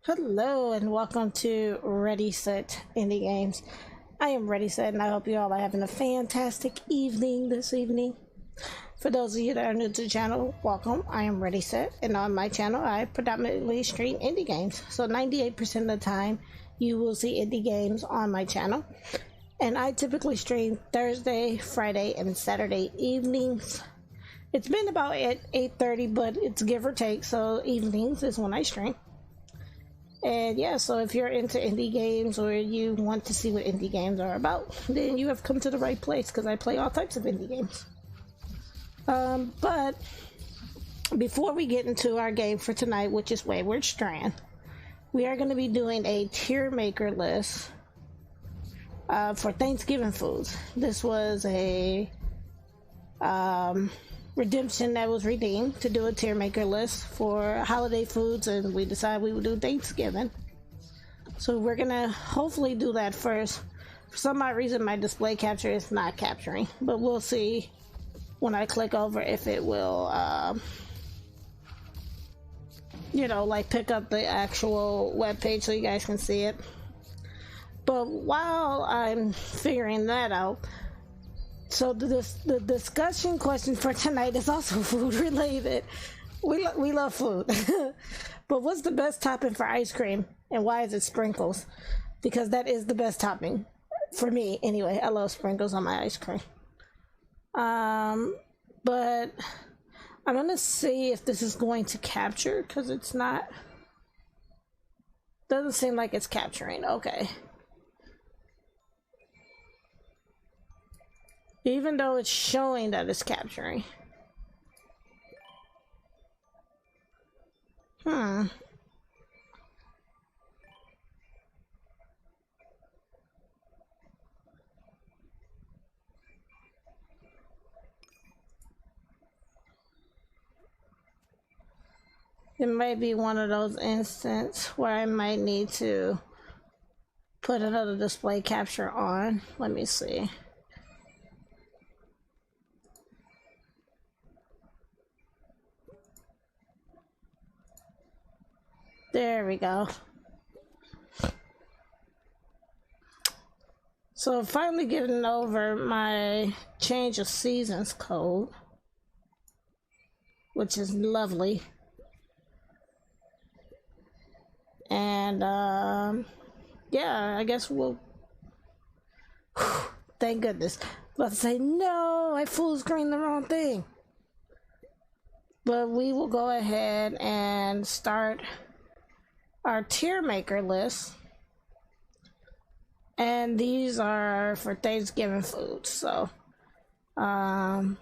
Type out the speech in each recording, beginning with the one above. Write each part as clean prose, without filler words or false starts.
Hello and welcome to Ready Set Indie Games. I am Ready Set and I hope you all are having a fantastic evening this evening. For those of you that are new to the channel, welcome. I am Ready Set and on my channel I predominantly stream indie games. So 98% of the time you will see indie games on my channel. And I typically stream Thursday, Friday, and Saturday evenings. It's been about at 8:30, but it's give or take, so evenings is when I stream. And yeah, so if you're into indie games or you want to see what indie games are about, then you have come to the right place because I play all types of indie games. But before we get into our game for tonight, which is Wayward Strand, we are going to be doing a Tiermaker list for Thanksgiving foods. This was a redemption that was redeemed to do a Tiermaker list for holiday foods, and we decided we would do Thanksgiving. So we're gonna hopefully do that first. For some odd reason, my display capture is not capturing, but we'll see when I click over if it will, you know, like pick up the actual web page so you guys can see it. But while I'm figuring that out, so the discussion question for tonight is also food related. We love food. But what's the best topping for ice cream, and why is it sprinkles? Because that is the best topping for me anyway. I love sprinkles on my ice cream. But I'm gonna see if this is going to capture, because it's not, doesn't seem like it's capturing. Okay, even though it's showing that it's capturing. It might be one of those instances where I might need to put another display capture on. Let me see. There we go. So finally getting over my change of seasons code, which is lovely. And yeah, I guess we'll, thank goodness. Let's say no, I full screened the wrong thing. But we will go ahead and start our Tiermaker list. And these are for Thanksgiving food. So I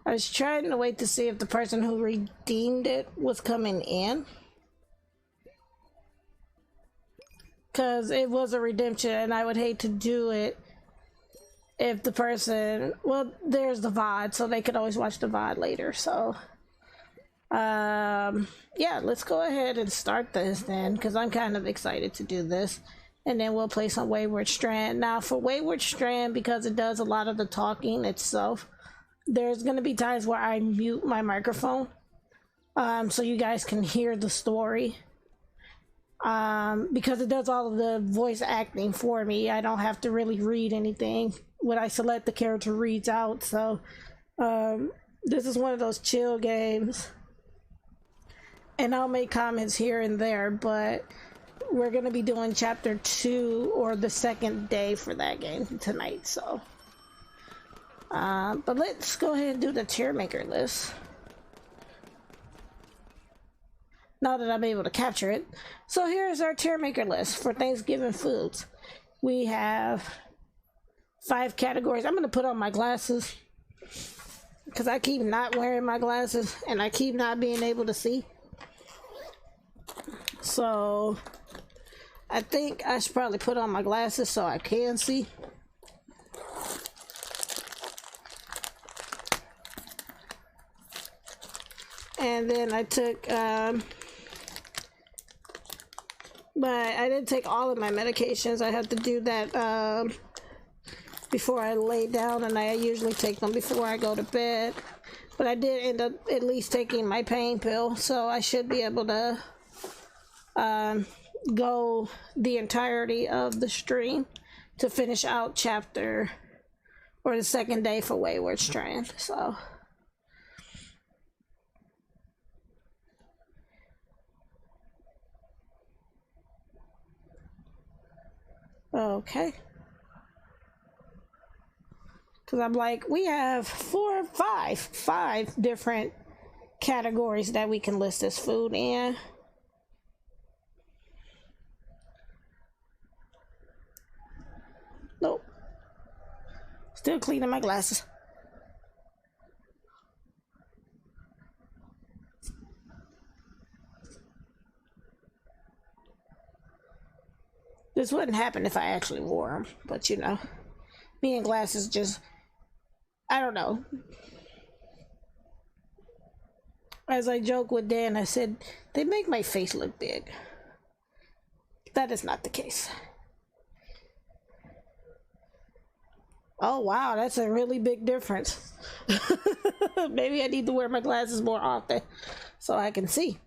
was trying to wait to see if the person who redeemed it was coming in, because it was a redemption and I would hate to do it if the person, well, there's the VOD, so they could always watch the VOD later. So yeah, let's go ahead and start this then, because I'm kind of excited to do this. And then we'll play some Wayward Strand. Now for Wayward Strand, because it does a lot of the talking itself, there's going to be times where I mute my microphone so you guys can hear the story, because it does all of the voice acting for me. I don't have to really read anything when I select the character reads out. So this is one of those chill games, and I'll make comments here and there, but we're going to be doing chapter 2 or the second day for that game tonight. So but let's go ahead and do the Tiermaker list now that I'm able to capture it. So here's our Tiermaker list for Thanksgiving foods. We have 5 categories. I'm going to put on my glasses because I keep not wearing my glasses and I keep not being able to see. So I think I should probably put on my glasses so I can see. And then I took but I didn't take all of my medications. I had to do that before I lay down, and I usually take them before I go to bed. But I did end up at least taking my pain pill, so I should be able to go the entirety of the stream to finish out chapter or the second day for Wayward Strand. So okay, because I'm like, we have five different categories that we can list this food in. Nope. Still cleaning my glasses. This wouldn't happen if I actually wore them, but you know, me and glasses just, I don't know. As I joke with Dan, I said, they make my face look big. That is not the case. Oh wow, that's a really big difference. Maybe I need to wear my glasses more often so I can see.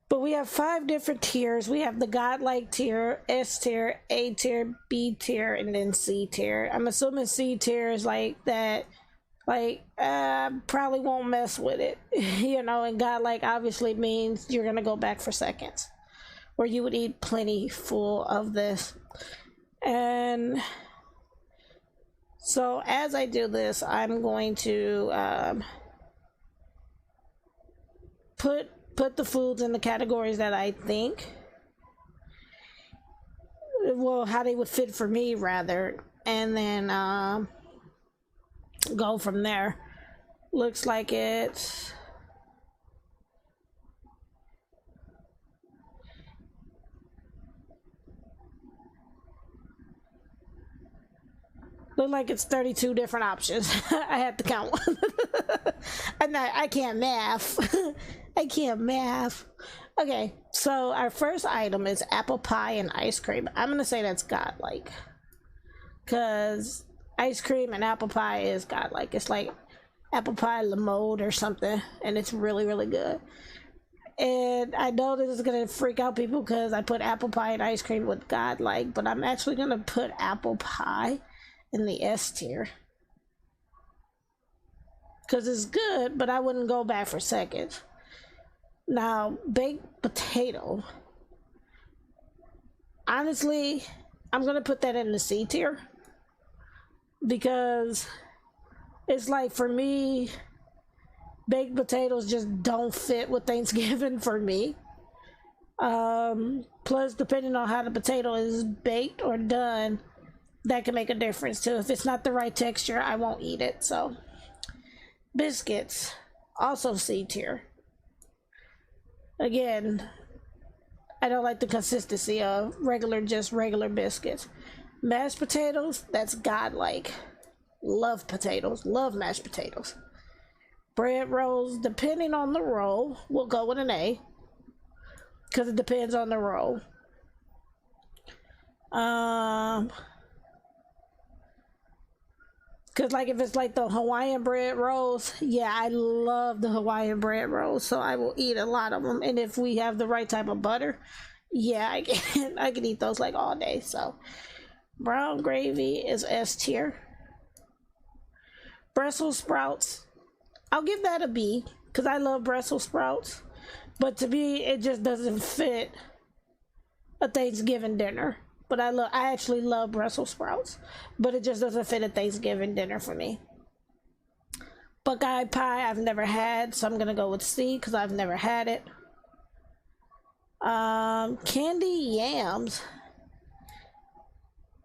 But we have 5 different tiers. We have the godlike tier, S tier, A tier, B tier, and then C tier. I'm assuming C tier is like that, like, probably won't mess with it. You know, and godlike obviously means you're gonna go back for seconds, or you would eat plenty full of this. And so as I do this, I'm going to put the foods in the categories that I think, well, how they would fit for me rather, and then go from there. Looks like it's look like it's 32 different options. I had to count. I can't math. I can't math. Okay, so our first item is apple pie and ice cream. I'm gonna say that's godlike, because ice cream and apple pie is godlike. It's like apple pie la mode or something, and it's really, really good. And I know this is gonna freak out people because I put apple pie and ice cream with godlike, but I'm actually gonna put apple pie in the S tier because it's good, but I wouldn't go back for seconds. Now, baked potato, honestly, I'm gonna put that in the C tier because it's like, for me, baked potatoes just don't fit with Thanksgiving for me. Plus, depending on how the potato is baked or done, that can make a difference too. If it's not the right texture, I won't eat it. So biscuits, also C tier. Again, I don't like the consistency of just regular biscuits. Mashed potatoes, that's godlike. Love potatoes, love mashed potatoes. Bread rolls, depending on the roll, we'll go with an A because it depends on the roll. Because, like, if it's like the Hawaiian bread rolls, yeah, I love the Hawaiian bread rolls, so I will eat a lot of them. And if we have the right type of butter, yeah, I can eat those like all day. So brown gravy is S tier. Brussels sprouts, I'll give that a B because I love Brussels sprouts, but to me it just doesn't fit a Thanksgiving dinner. But I actually love Brussels sprouts, but it just doesn't fit a Thanksgiving dinner for me. Buckeye pie I've never had, so I'm gonna go with C because I've never had it. Candy yams,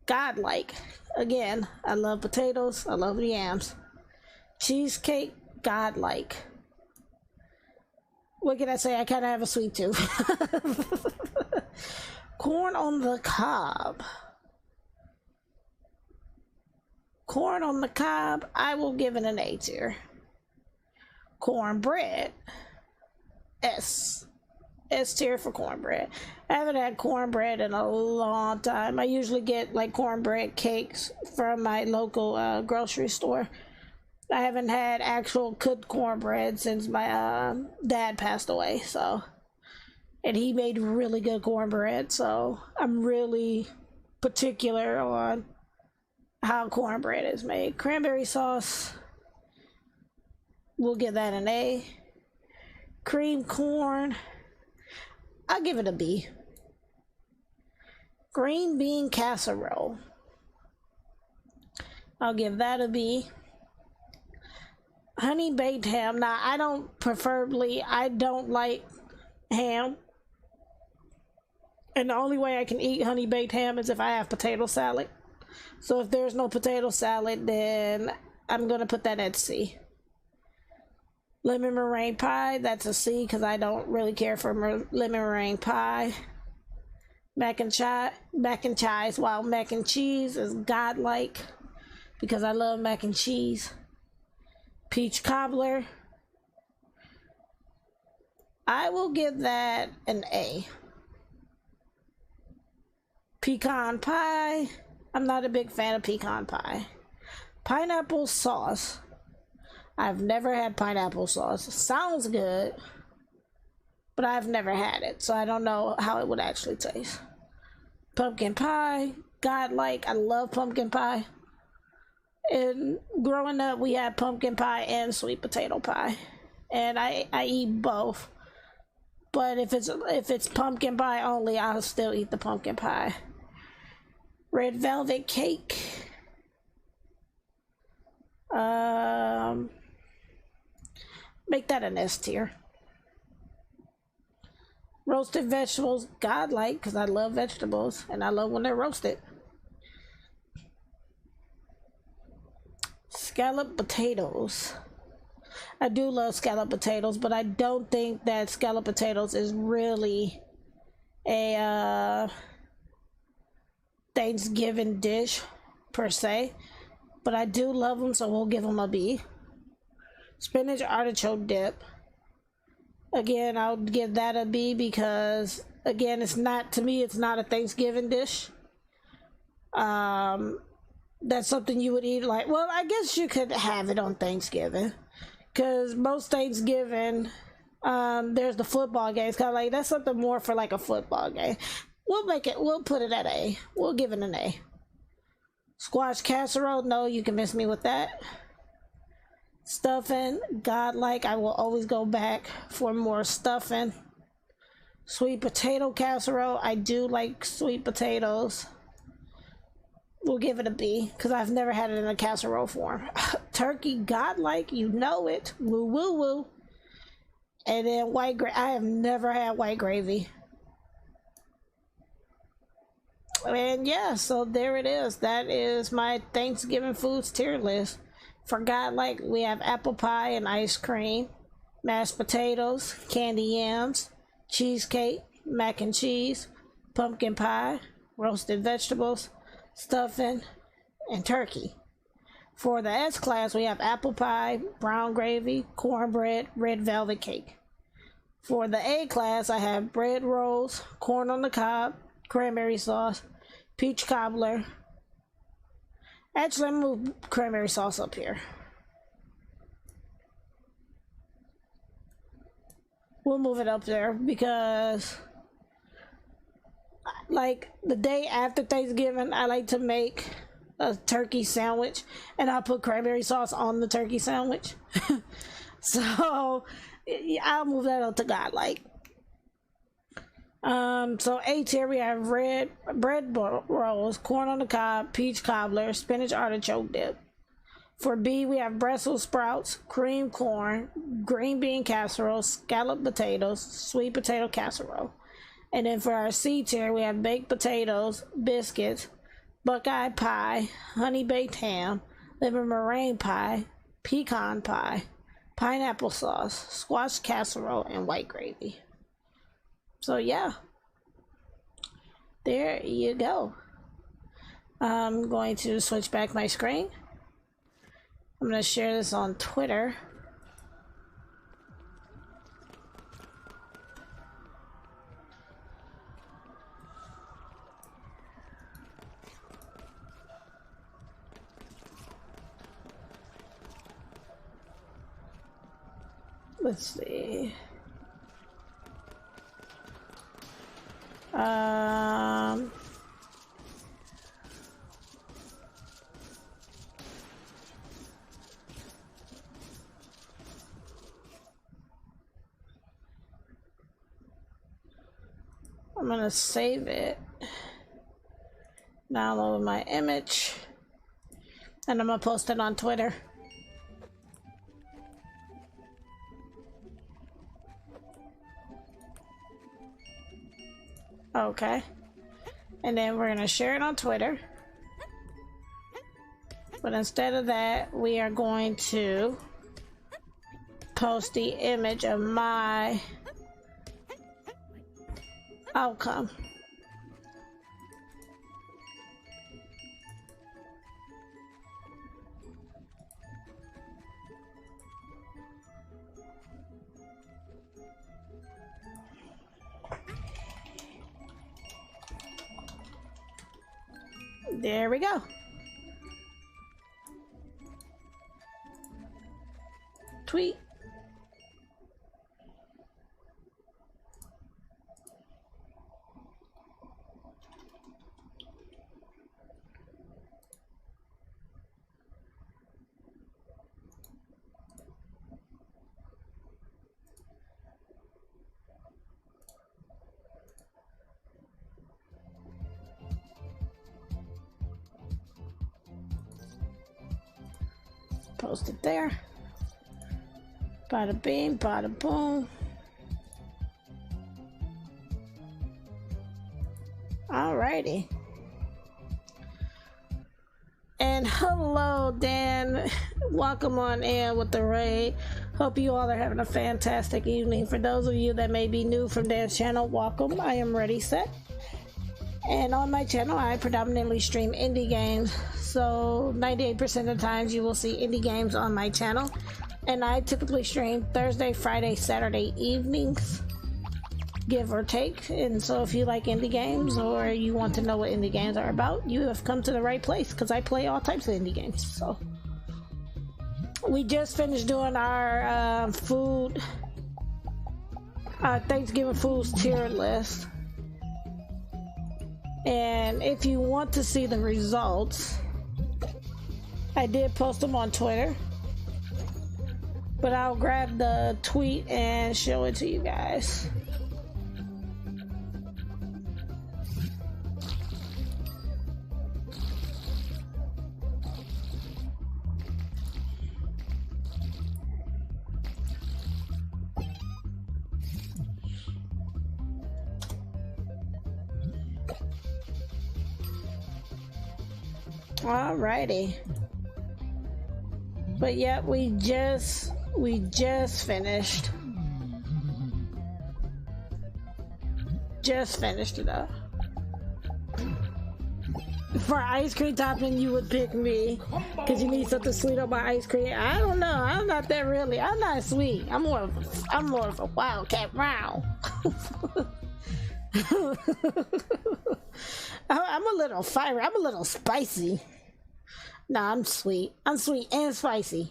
godlike. Again, I love potatoes, I love yams. Cheesecake, godlike. What can I say? I kind of have a sweet tooth. Corn on the cob. Corn on the cob, I will give it an A tier. Cornbread, S tier for cornbread. I haven't had cornbread in a long time. I usually get like cornbread cakes from my local grocery store. I haven't had actual cooked cornbread since my dad passed away, so, and he made really good cornbread, so I'm really particular on how cornbread is made. Cranberry sauce, we'll give that an A. Cream corn, I'll give it a B. Green bean casserole, I'll give that a B. Honey baked ham, now I don't like ham, and the only way I can eat honey baked ham is if I have potato salad. So if there's no potato salad, then I'm gonna put that at C. Lemon meringue pie, that's a C because I don't really care for lemon meringue pie. Mac and cheese, while mac and cheese is godlike because I love mac and cheese. Peach cobbler, I will give that an A. Pecan pie, I'm not a big fan of pecan pie. Pineapple sauce. I've never had pineapple sauce. Sounds good, but I've never had it, so I don't know how it would actually taste. Pumpkin pie. Godlike. I love pumpkin pie. And growing up, we had pumpkin pie and sweet potato pie, and I eat both. But if it's pumpkin pie only, I'll still eat the pumpkin pie. Red velvet cake. Make that an S tier. Roasted vegetables, godlike, because I love vegetables and I love when they're roasted. Scalloped potatoes. I do love scalloped potatoes, but I don't think that scalloped potatoes is really a Thanksgiving dish per se, but I do love them, so we'll give them a B. Spinach artichoke dip. Again, I'll give that a B because, again, it's not, to me, it's not a Thanksgiving dish. That's something you would eat like, well, I guess you could have it on Thanksgiving, because most Thanksgiving, there's the football game. It's kind of like, that's something more for like a football game. We'll put it at A. We'll give it an A. Squash casserole, no, you can miss me with that. Stuffing, godlike, I will always go back for more stuffing. Sweet potato casserole, I do like sweet potatoes. We'll give it a B, because I've never had it in a casserole form. Turkey, godlike, you know it. Woo woo woo. And then white gravy, I have never had white gravy. And yeah, so there it is. That is my Thanksgiving foods tier list. For godlike, we have apple pie and ice cream, mashed potatoes, candy yams, cheesecake, mac and cheese, pumpkin pie, roasted vegetables, stuffing, and turkey. For the S class, we have apple pie, brown gravy, cornbread, red velvet cake. For the A class, I have bread rolls, corn on the cob, cranberry sauce, peach cobbler. Actually, I'm gonna move cranberry sauce up here. We'll move it up there because, like, the day after Thanksgiving, I like to make a turkey sandwich, and I'll put cranberry sauce on the turkey sandwich. So I'll move that up to godlike. So A tier, we have bread rolls, corn on the cob, peach cobbler, spinach artichoke dip. For B, we have Brussels sprouts, cream corn, green bean casserole, scalloped potatoes, sweet potato casserole. And then for our C tier, we have baked potatoes, biscuits, buckeye pie, honey baked ham, lemon meringue pie, pecan pie, pineapple sauce, squash casserole, and white gravy. So yeah, there you go. I'm going to switch back my screen. I'm going to share this on Twitter. Let's see. I'm gonna save it, download my image, and I'm gonna post it on Twitter. Okay, and then we're gonna share it on Twitter, but instead of that, we are going to post the image of my outcome. There we go. tweet. Post it there. Bada bing, bada boom. Alrighty. And hello, Dan. Welcome on in with the raid. Hope you all are having a fantastic evening. For those of you that may be new from Dan's channel, welcome. I am Ready Set. And on my channel, I predominantly stream indie games. So 98% of the times you will see indie games on my channel. And I typically stream Thursday, Friday, Saturday evenings, give or take. And so if you like indie games or you want to know what indie games are about, you have come to the right place, because I play all types of indie games. So we just finished doing our Thanksgiving foods tier list. And if you want to see the results, I did post them on Twitter, but I'll grab the tweet and show it to you guys. Alrighty. But yeah, we just finished. Just finished it up. For ice cream topping, you would pick me because you need something sweet on my ice cream. I don't know. I'm not that really. I'm not sweet. I'm more of a wildcat round. I'm a little fiery. I'm a little spicy. Nah, I'm sweet. I'm sweet and spicy.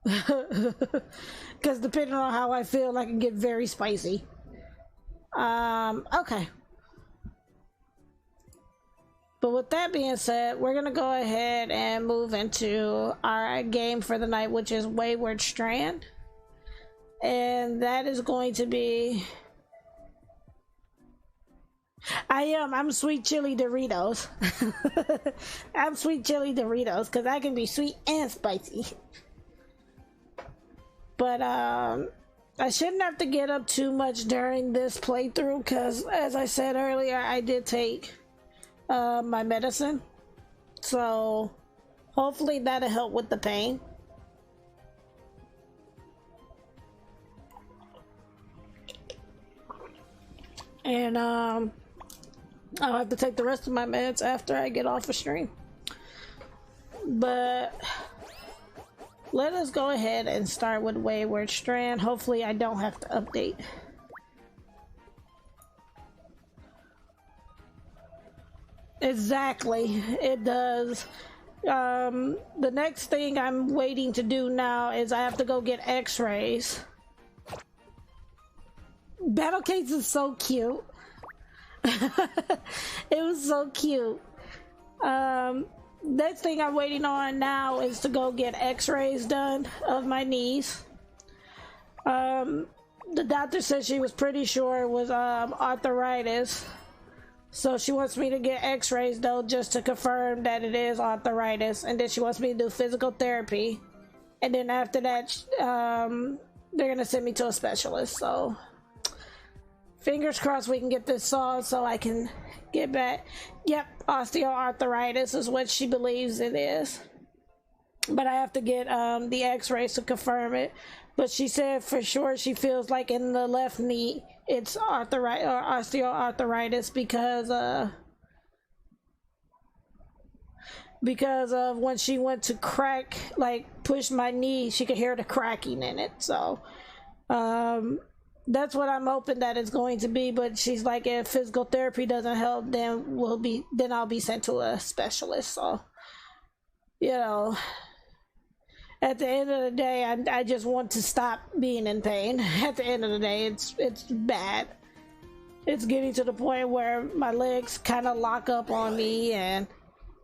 Because depending on how I feel, I can get very spicy. Okay. But with that being said, we're gonna go ahead and move into our game for the night, which is Wayward Strand. And that is going to be... I'm sweet chili Doritos. I'm sweet chili Doritos because I can be sweet and spicy. But I shouldn't have to get up too much during this playthrough because, as I said earlier, I did take my medicine. So hopefully that'll help with the pain. And I'll have to take the rest of my meds after I get off a stream. But let us go ahead and start with Wayward Strand. Hopefully I don't have to update. Exactly, it does. The next thing I'm waiting to do now is I have to go get x-rays. Battle Case is so cute. It was so cute. Next thing I'm waiting on now is to go get x-rays done of my knees. The doctor said she was pretty sure it was arthritis. So she wants me to get x-rays though, just to confirm that it is arthritis. And then she wants me to do physical therapy. And then after that, they're gonna send me to a specialist. So fingers crossed we can get this solved so I can get back. Yep, osteoarthritis is what she believes it is. But I have to get the x-rays to confirm it. But she said for sure she feels like in the left knee it's arthritis or osteoarthritis because of when she went to crack, like push my knee, she could hear the cracking in it. So that's what I'm hoping that it's going to be. But she's like, if physical therapy doesn't help, then I'll be sent to a specialist. So you know, at the end of the day, I just want to stop being in pain. At the end of the day, it's bad. It's getting to the point where my legs kind of lock up on me and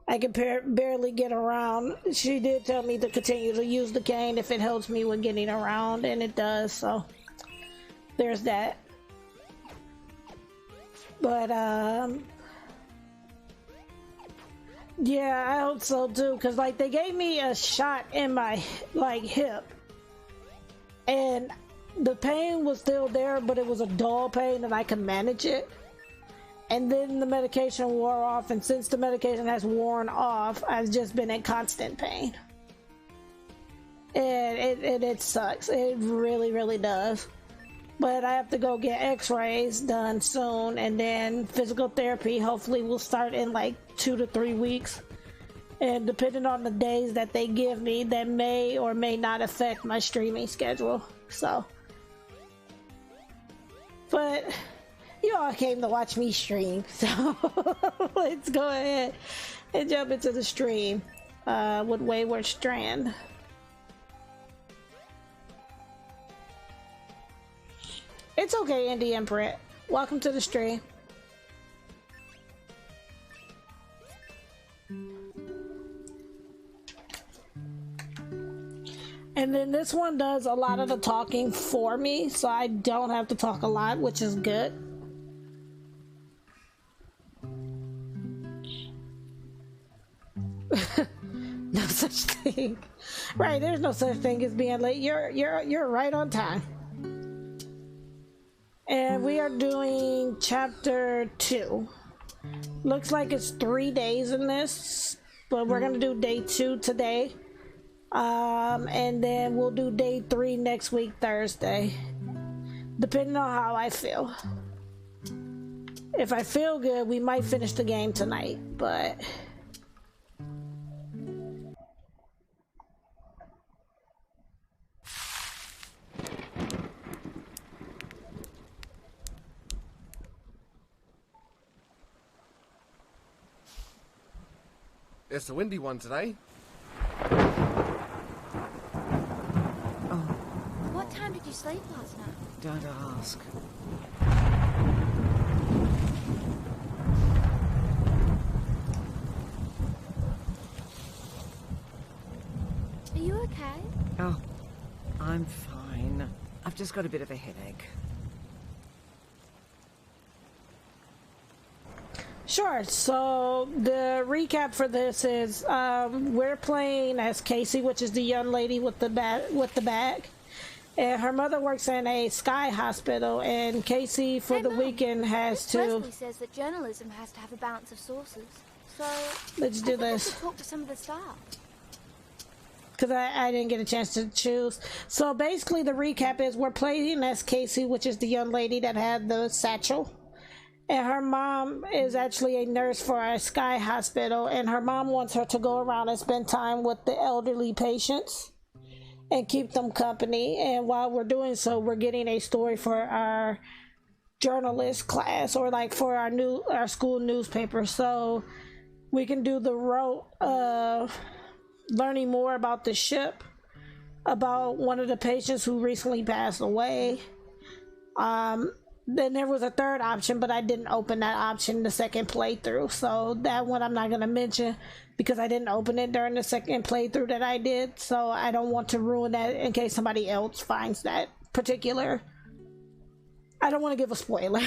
I can barely get around. She did tell me to continue to use the cane if it helps me with getting around, and it does, so there's that. But yeah, I hope so too, because like they gave me a shot in my like hip and the pain was still there, but it was a dull pain and I could manage it. And then the medication wore off, and since the medication has worn off, I've just been in constant pain. And it sucks. It really, really does. But I have to go get x-rays done soon, and then physical therapy hopefully will start in like 2 to 3 weeks. And depending on the days that they give me, that may or may not affect my streaming schedule. So, but you all came to watch me stream, so let's go ahead and jump into the stream with Wayward Strand. It's okay, Indie Imprint. Welcome to the stream. And then this one does a lot of the talking for me, so I don't have to talk a lot, which is good. No such thing. Right, there's no such thing as being late. You're right on time. And we are doing chapter 2. Looks like it's 3 days in this, but we're gonna do day 2 today. And then we'll do day 3 next week, Thursday, depending on how I feel. If I feel good, we might finish the game tonight, but it's a windy one today. What time did you sleep last night? Don't ask. Are you okay? Oh, I'm fine. I've just got a bit of a headache. sure. So the recap for this is we're playing as Casey, which is the young lady with the bag. And her mother works in a sky hospital, and Casey for the weekend has to... Leslie says that journalism has to have a balance of sources. So let's do this. I should talk to some of the staff. Because I didn't get a chance to choose. So basically the recap is we're playing as Casey, which is the young lady that had the satchel. And her mom is actually a nurse for a sky hospital, and her mom wants her to go around and spend time with the elderly patients and keep them company. And while we're doing so, we're getting a story for our journalist class, or like for our school newspaper, so we can do the rote learning more about the ship, about one of the patients who recently passed away. Then there was a third option, but I didn't open that option the second playthrough, so that one I'm not going to mention because I didn't open it during the second playthrough that I did, so I don't want to ruin that in case somebody else finds that particular. I don't want to give a spoiler,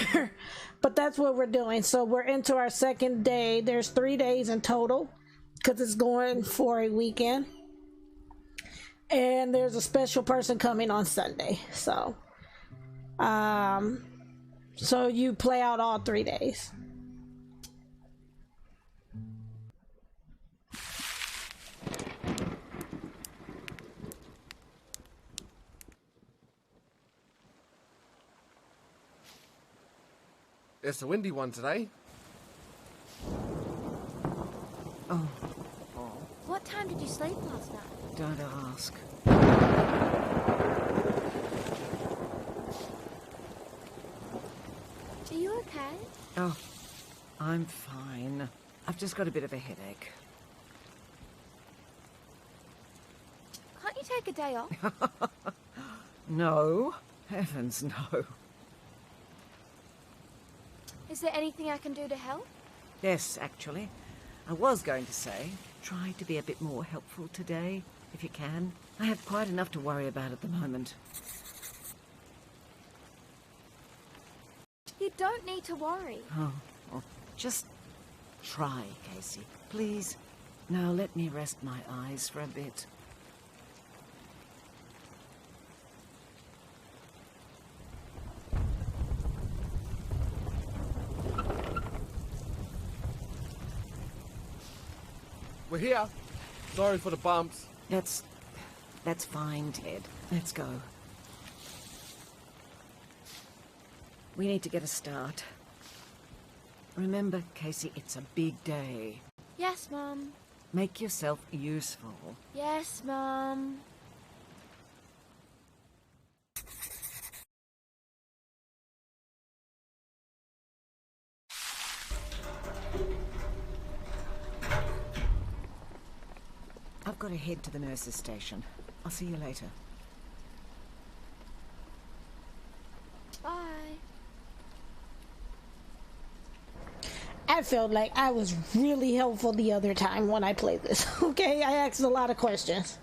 but that's what we're doing. So we're into our second day. There's 3 days in total because it's going for a weekend, and there's a special person coming on Sunday. So so you play out all 3 days. It's a windy one today. Oh, What time did you sleep last night? don't ask. Are you okay? Oh, I'm fine. I've just got a bit of a headache. take a day off? No. Heavens, no. Is there anything I can do to help? Yes, actually. I was going to say, try to be a bit more helpful today, if you can. I have quite enough to worry about at the moment. You don't need to worry. Oh, well, just try, Casey. Please. Now let me rest my eyes for a bit. We're here. Sorry for the bumps. That's fine, Ted. Let's go. We need to get a start. Remember, Casey, it's a big day. Yes, Mum. Make yourself useful. Yes, Mum. I've got to head to the nurse's station. I'll see you later. Bye. I felt like I was really helpful the other time when I played this. Okay, I asked a lot of questions.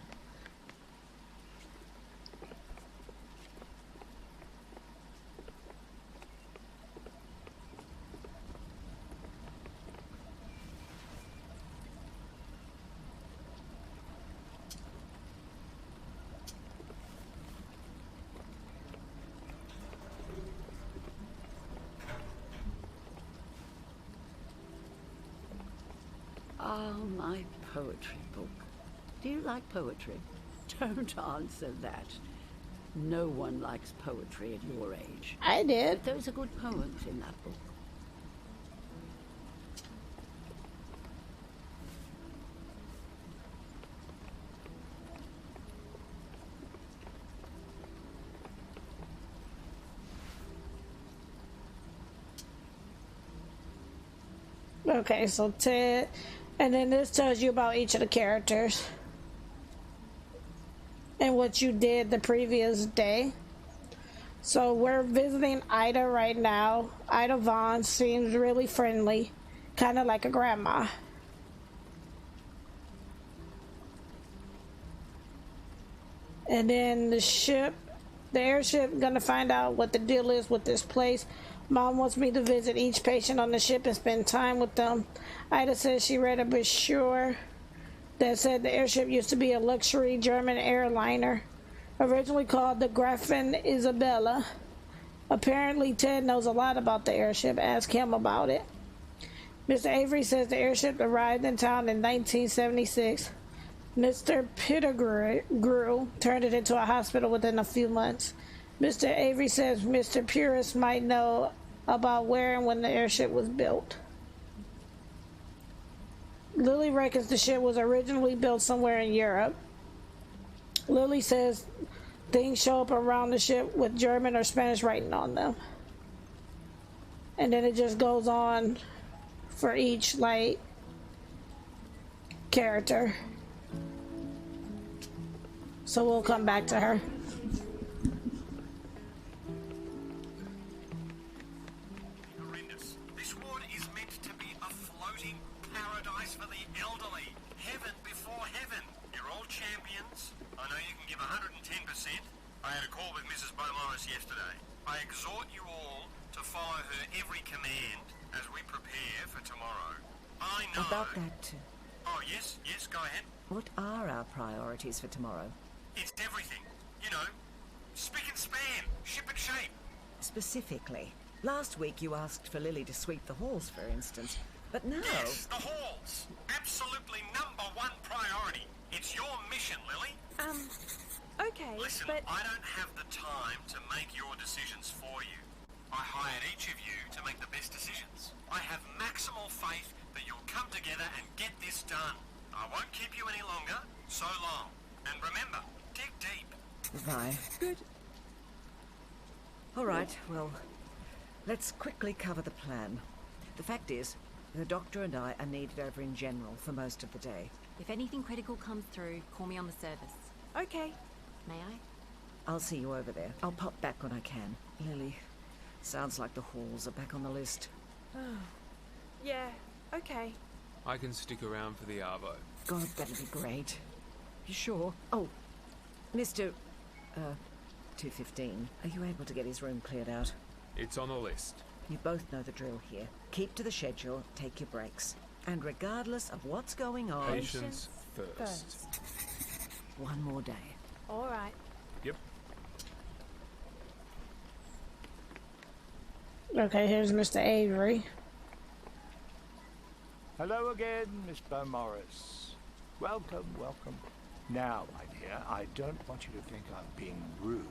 Oh, my poetry book. Do you like poetry? Don't answer that. No one likes poetry at your age. I did. But those are good poems in that book. Okay, so Ted, and then this tells you about each of the characters and what you did the previous day. So we're visiting Ida right now. Ida Vaughn seems really friendly, kind of like a grandma. And then the airship, gonna find out what the deal is with this place. Mom wants me to visit each patient on the ship and spend time with them. Ida says she read a brochure that said the airship used to be a luxury German airliner, originally called the Gräfin Isabella. Apparently Ted knows a lot about the airship. Ask him about it. Mr. Avery says the airship arrived in town in 1976. Mr. Pettigrew turned it into a hospital within a few months. Mr. Avery says Mr. Purist might know about where and when the airship was built. Lily reckons the ship was originally built somewhere in Europe. Lily says things show up around the ship with German or Spanish writing on them. And then it just goes on for each, like, character. So we'll come back to her. Horrendous. This ward is meant to be a floating paradise for the elderly. Heaven before heaven. You're all champions. I know you can give 110%. I had a call with Mrs. Beaumaris yesterday. I exhort you all to follow her every command as we prepare for tomorrow. I know... About that, Oh, yes, go ahead. what are our priorities for tomorrow? It's everything. You know, spick and span, ship and shape. Specifically, last week you asked for Lily to sweep the halls, for instance, but now... Yes, the halls. Absolutely #1 priority. It's your mission, Lily. Okay, Listen, but... I don't have the time to make your decisions for you. I hired each of you to make the best decisions. I have maximal faith that you'll come together and get this done. I won't keep you any longer. So long. And remember, dig deep. Bye. Good. All right, well, let's quickly cover the plan. The fact is, the doctor and I are needed over in general for most of the day. If anything critical comes through, call me on the service. Okay. May I? I'll see you over there. I'll pop back when I can. Lily, sounds like the halls are back on the list. Yeah, okay. I can stick around for the Arvo. God, that'd be great. You sure? Oh, Mr. 215, are you able to get his room cleared out? It's on the list. You both know the drill here. Keep to the schedule, take your breaks. And regardless of what's going on... Patience first. One more day. All right. Yep. Okay, here's Mr. Avery. Hello again, Miss Beaumaris. Welcome, welcome. Now, my dear, I don't want you to think I'm being rude,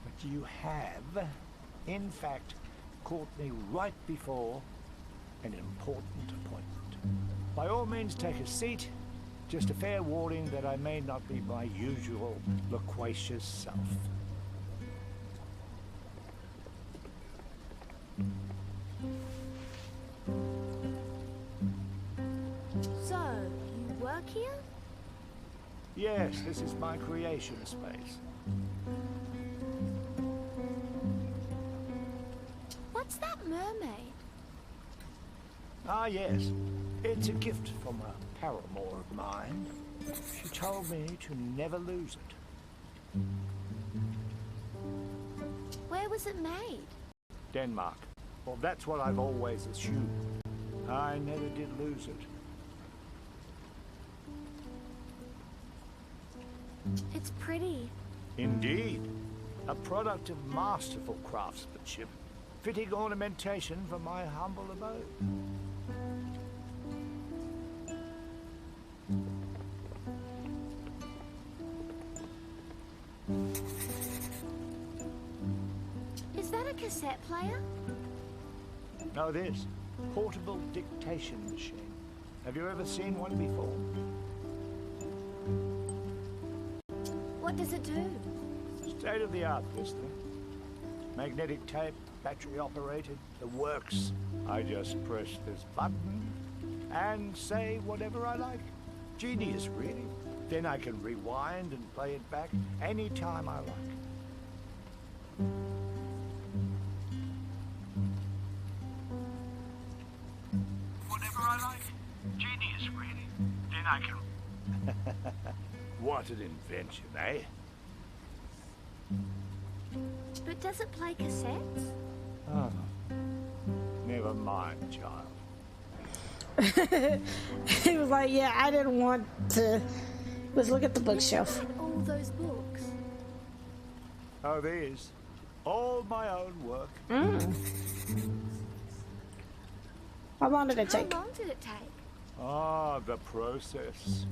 but you have, in fact, caught me right before an important appointment. By all means, take a seat. Just a fair warning that I may not be my usual loquacious self. So, you work here? Yes, this is my creation space. What's that mermaid? Ah, yes. It's a gift from a paramour of mine. She told me to never lose it. Where was it made? Denmark. Well, that's what I've always assumed. I never did lose it. It's pretty. Indeed. A product of masterful craftsmanship, fitting ornamentation for my humble abode. Is that a cassette player? Know this. Portable dictation machine. Have you ever seen one before? What does it do? State of the art, listener. Magnetic tape, battery operated, the works. I just press this button and say whatever I like. Genius, really. Then I can rewind and play it back anytime I like. Whatever I like. Genius, really. Then I can... What an invention, eh? But does it play cassettes? Oh. Never mind, child. He was like, yeah, I didn't want to. Let's look at the bookshelf. Look at all those books. Oh, these? All my own work. How long did it take? How long did it take? Ah, the process.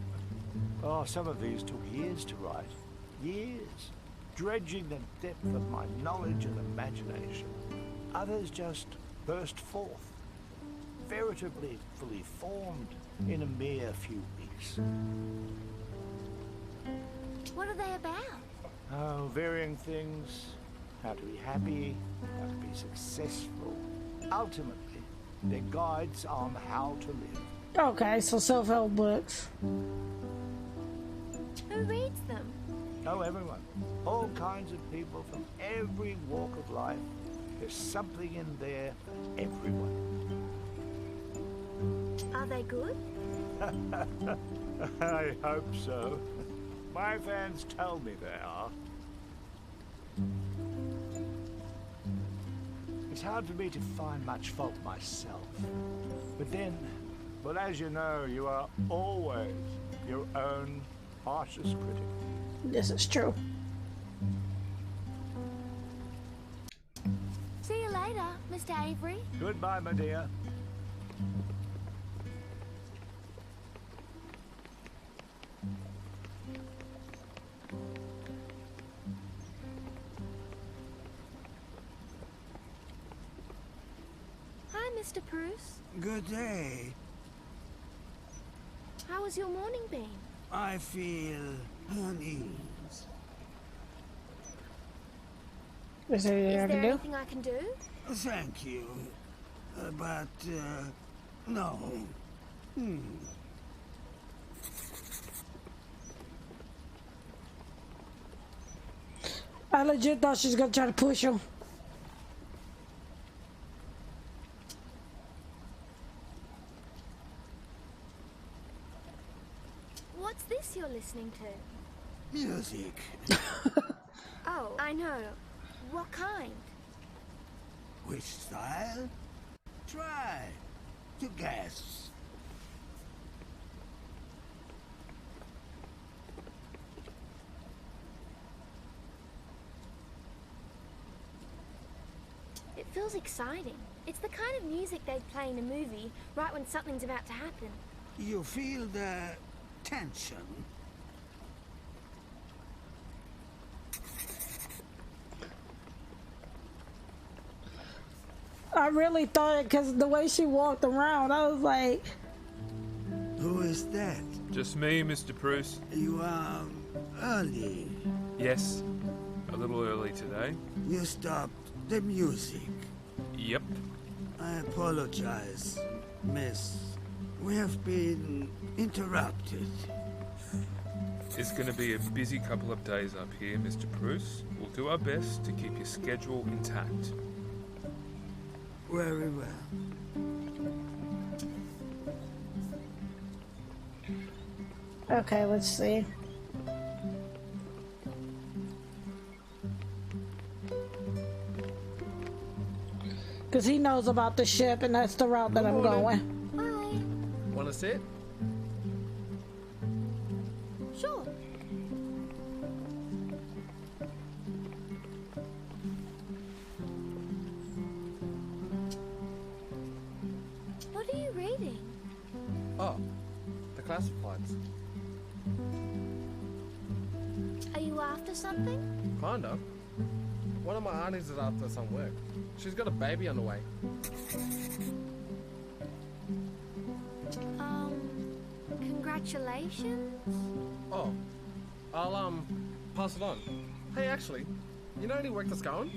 Oh, some of these took years to write. Years. Dredging the depth of my knowledge and imagination. Others just burst forth. Veritably fully formed in a mere few weeks. What are they about? Oh, varying things. How to be happy, how to be successful. Ultimately, they're guides on how to live. Okay, so self-help books. Who reads them? Oh, everyone. All kinds of people from every walk of life. There's something in there for everyone. Are they good? I hope so. My fans tell me they are. It's hard for me to find much fault myself. But then, well, as you know, you are always your own harshest critic. This is true. See you later, Mr. Avery. Goodbye, my dear. Hi, Mr. Bruce. Good day. How has your morning been? I feel unease. Is there anything I Is can there do? anything I can do? Thank you. But, no. I legit thought she was gonna try to push him. What's this you're listening to? Music. Oh, I know. What kind? Which style? Try to guess. It feels exciting. It's the kind of music they'd play in a movie right when something's about to happen. You feel the tension. I really thought, because the way she walked around, I was like... Who is that? Just me, Mr. Bruce. You are early. Yes, a little early today. You stopped the music. Yep. I apologize, miss. We have been interrupted. It's going to be a busy couple of days up here, Mr. Bruce. We'll do our best to keep your schedule intact. Very well. Okay, let's see. Because he knows about the ship, and that's the route that I'm going. Hi. Wanna sit? Sure. What are you reading? Oh, the classifieds. Are you after something? Kinda. One of my aunties is after some work. She's got a baby on the way. Congratulations. Oh, I'll pass it on. Hey, actually, you know any work that's going?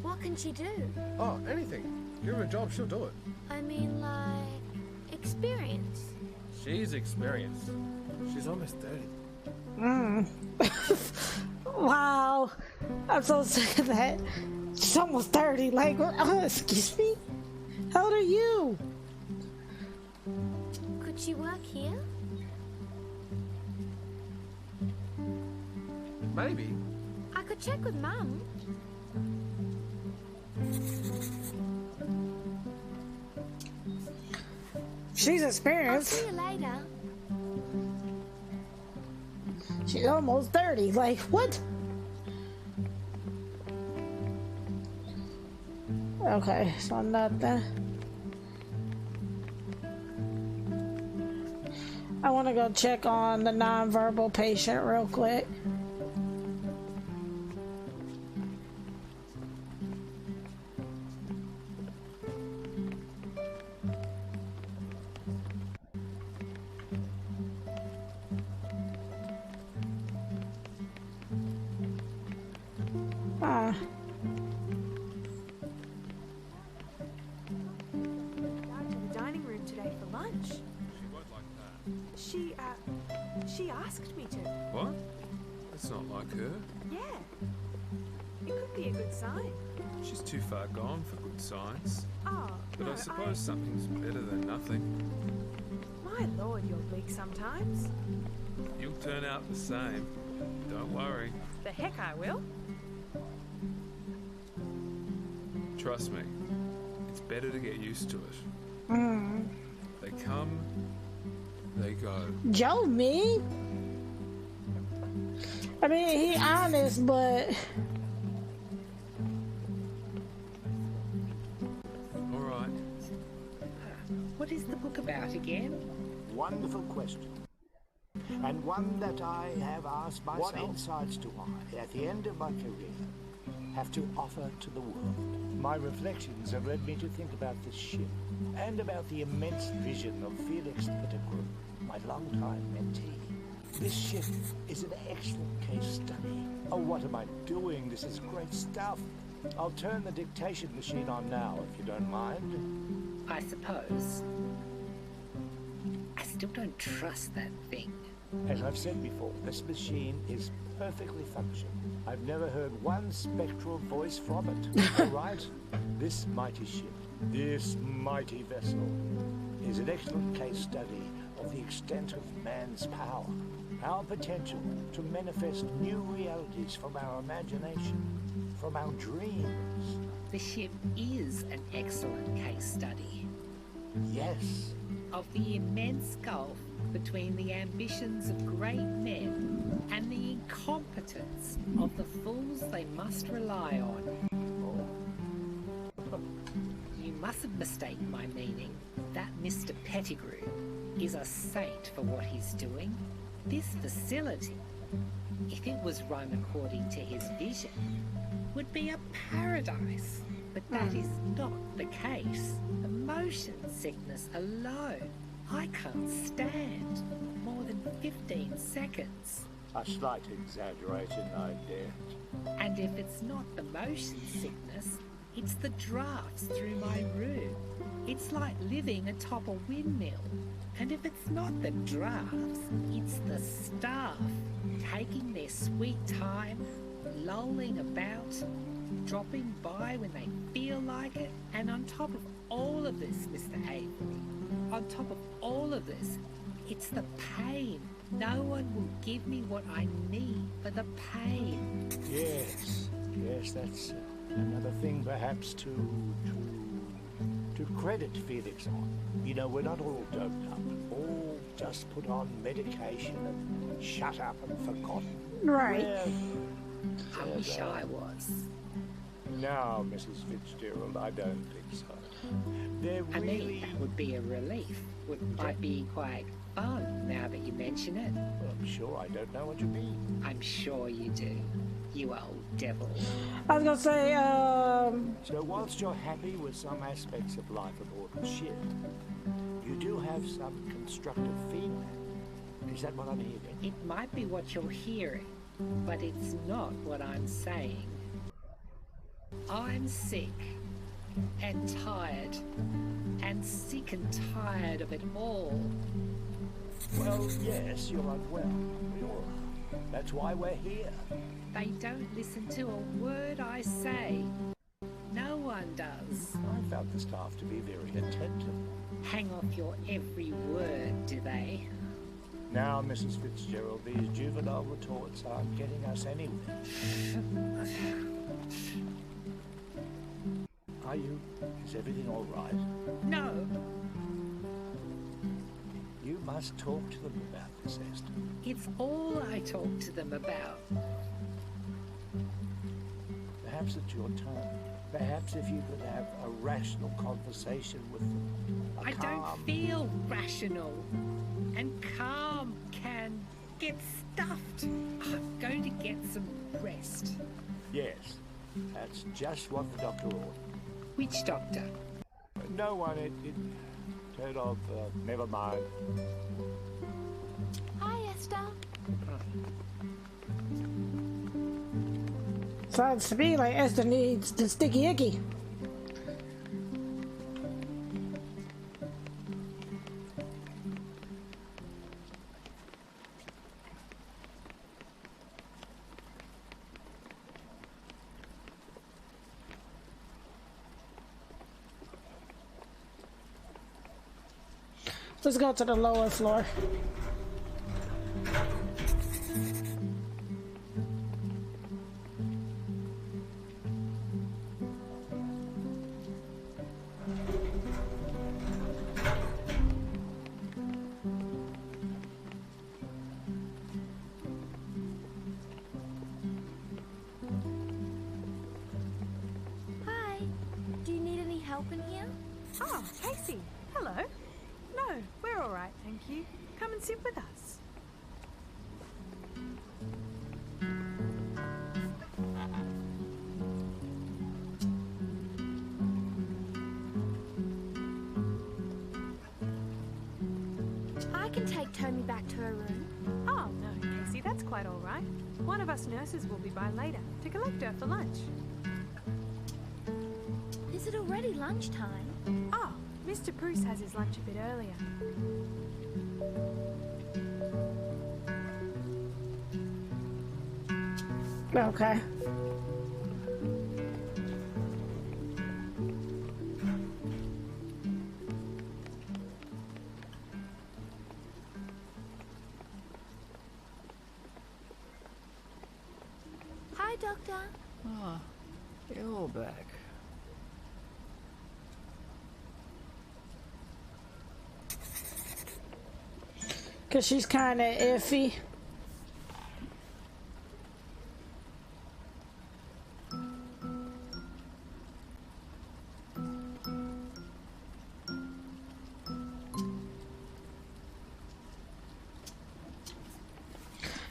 What can she do? Oh, anything. Give her a job, she'll do it. I mean, like, experience. She's experienced. She's almost 30. Wow. I'm so sick of that. She's almost 30. Like, excuse me? How old are you? Could she work here? Maybe. I could check with Mum. She's I'll experienced. see you later. She's almost 30. Like, what? Okay, so nothing. I want to go check on the nonverbal patient real quick. Ah. Down to the dining room today for lunch. She won't like that. She asked me to. What? That's not like her. Yeah. It could be a good sign. She's too far gone for good signs. Oh, But no, I suppose something's better than nothing. My lord, you're bleak sometimes. You'll turn out the same. Don't worry. The heck I will. Trust me. It's better to get used to it. Mm. They come, they go. Joe, me? I mean, he honest, but... All right. What is the book about again? Wonderful question. And one that I have asked myself. What insights do I, at the end of my career, have to offer to the world? My reflections have led me to think about this ship, and about the immense vision of Felix Pettigrew, my longtime mentee. This ship is an excellent case study. Oh, what am I doing? This is great stuff. I'll turn the dictation machine on now, if you don't mind. I suppose. I still don't trust that thing. As I've said before, this machine is perfectly functional. I've never heard one spectral voice from it. All right? This mighty ship, this mighty vessel, is an excellent case study of the extent of man's power, our potential to manifest new realities from our imagination, from our dreams. The ship is an excellent case study. Yes. Of the immense gulf between the ambitions of great men and the incompetence of the fools they must rely on. You mustn't mistake my meaning. That Mr. Pettigrew is a saint for what he's doing. This facility, if it was run according to his vision, would be a paradise. But that is not the case. The motion sickness alone, I can't stand more than 15 seconds. A slight exaggeration, I dare. And if it's not the motion sickness, it's the drafts through my room. It's like living atop a windmill. And if it's not the drafts, it's the staff taking their sweet time, lolling about, dropping by when they feel like it. And on top of all of this, Mr. Avery, on top of all of this, it's the pain. No one will give me what I need for the pain. Yes, that's another thing perhaps to credit Felix on. You know, we're not all doped up, all just put on medication and shut up and forgotten. Right. I wish I was. No, Mrs. Fitzgerald, I don't think so. I mean, that would be a relief. Might be quite fun now that you mention it. Well, I'm sure I don't know what you mean. I'm sure you do, you old devil. I was gonna say, So whilst you're happy with some aspects of life aboard the ship, you do have some constructive feedback. Is that what I'm hearing? It might be what you're hearing, but it's not what I'm saying. I'm sick and tired and sick and tired of it all. Well, yes, you're unwell. That's why we're here. They don't listen to a word I say. No one does. I found the staff to be very attentive. Hang off your every word, do they? Now, Mrs. Fitzgerald, these juvenile retorts aren't getting us anywhere. Are you? Is everything all right? No. You must talk to them about this, Esther. It's all I talk to them about. Perhaps it's your turn. Perhaps if you could have a rational conversation with them. I don't feel rational. And calm can get stuffed. I'm going to get some rest. Yes, that's just what the doctor ordered. Which doctor? No one. It heard of. Never mind. Hi, Esther. sounds to me like Esther needs the sticky icky. Let's go to the lower floor. Hi. Do you need any help in here? Oh, Casey. Hello. No, we're all right, thank you. Come and sit with us. I can take Tommy back to her room. Oh, no, Casey, that's quite all right. One of us nurses will be by later to collect her for lunch. Is it already lunchtime? Oh, Mr. Bruce has his lunch a bit earlier. Okay. Hi, Doctor. Ah, you're back. Because she's kind of iffy.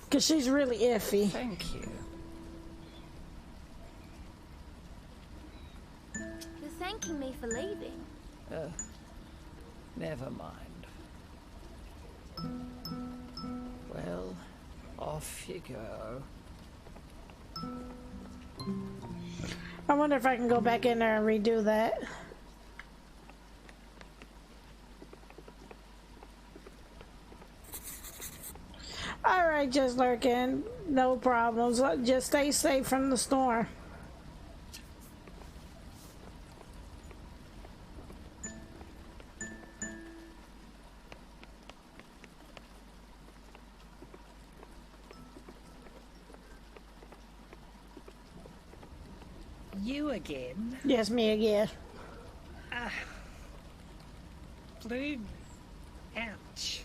Because she's really iffy. Thank you. You're thanking me for leaving. Never mind. Well, off you go. I wonder if I can go back in there and redo that. Alright, just lurking. No problems. Just stay safe from the storm. You again? Yes, me again. Blue? Ouch.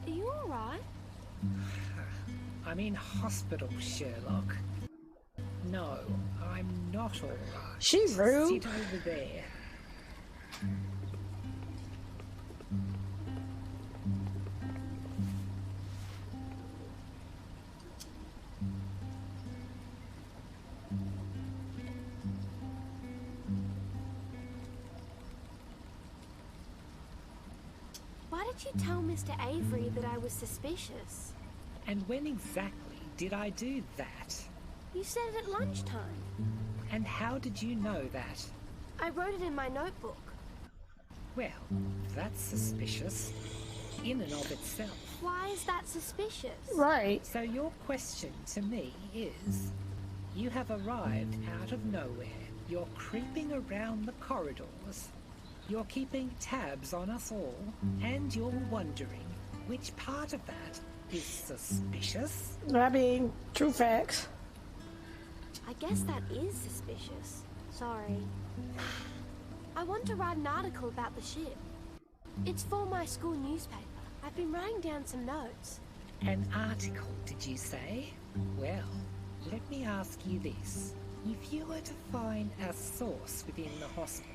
Are you alright? I'm in hospital, Sherlock. No, I'm not alright. She's rude. Sit over there. Why did you tell Mr. Avery that I was suspicious? And when exactly did I do that? You said it at lunchtime. And how did you know that? I wrote it in my notebook. Well, that's suspicious in and of itself. Why is that suspicious? Right. So your question to me is, you have arrived out of nowhere. You're creeping around the corridors. You're keeping tabs on us all, and you're wondering which part of that is suspicious? I mean, true facts. I guess that is suspicious. Sorry. I want to write an article about the ship. It's for my school newspaper. I've been writing down some notes. An article, did you say? Well, let me ask you this. If you were to find a source within the hospital,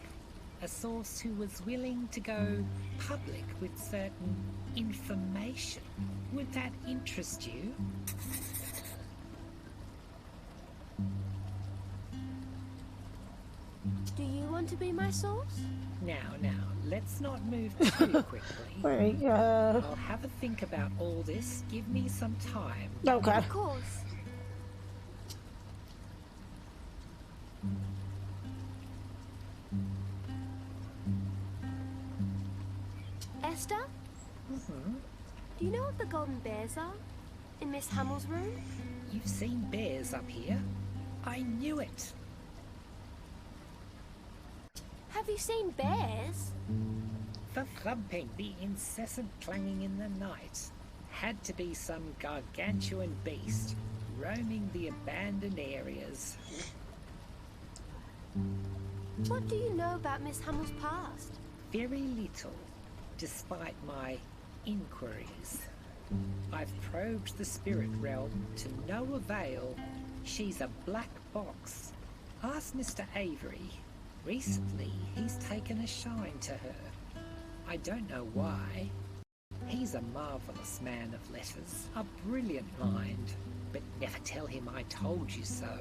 a source who was willing to go public with certain information, would that interest you? Do you want to be my source? Now, let's not move too quickly. Wait, I'll have a think about all this. Give me some time. Okay. Of course. Esther? Mm-hmm. Do you know what the golden bears are? In Miss Hummel's room? You've seen bears up here. I knew it. Have you seen bears? The thumping, the incessant clanging in the night. Had to be some gargantuan beast roaming the abandoned areas. What do you know about Miss Hummel's past? Very little, despite my inquiries. I've probed the spirit realm to no avail. She's a black box. Ask Mr. Avery. Recently, he's taken a shine to her. I don't know why. He's a marvellous man of letters, a brilliant mind. But never tell him I told you so.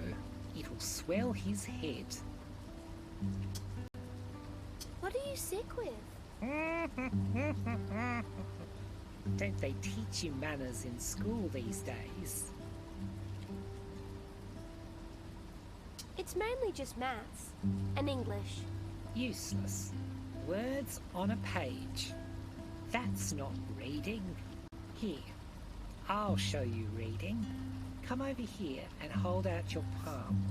It'll swell his head. What are you sick with? Don't they teach you manners in school these days? It's mainly just maths and English. Useless. Words on a page. That's not reading. Here, I'll show you reading. Come over here and hold out your palm.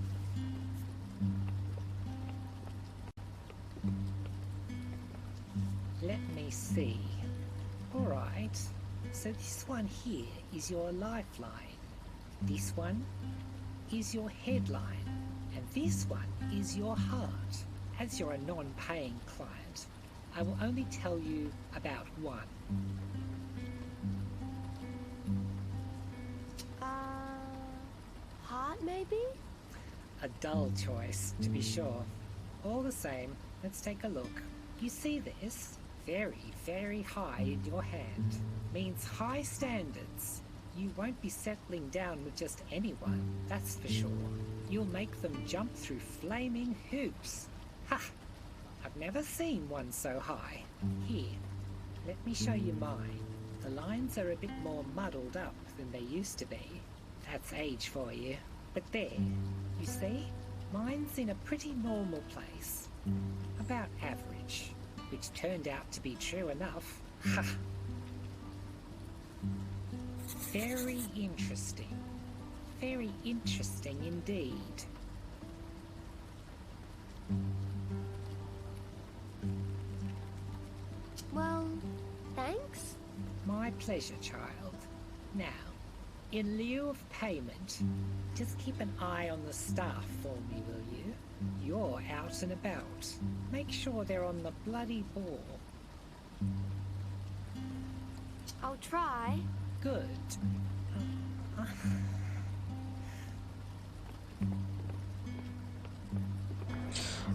Let me see. Alright, so this one here is your lifeline. This one is your headline. And this one is your heart. As you're a non-paying client, I will only tell you about one. Heart, maybe? A dull choice, to be sure. All the same, let's take a look. You see this? Very, very high in your hand. Means high standards. You won't be settling down with just anyone, that's for sure. You'll make them jump through flaming hoops. Ha! I've never seen one so high. Here, let me show you mine. The lines are a bit more muddled up than they used to be. That's age for you. But there, you see? Mine's in a pretty normal place. About average. Which turned out to be true enough. Ha! Very interesting. Very interesting indeed. Well, thanks. My pleasure, child. Now, in lieu of payment, just keep an eye on the staff for me, will you? You're out and about. Make sure they're on the bloody ball. I'll try. Good.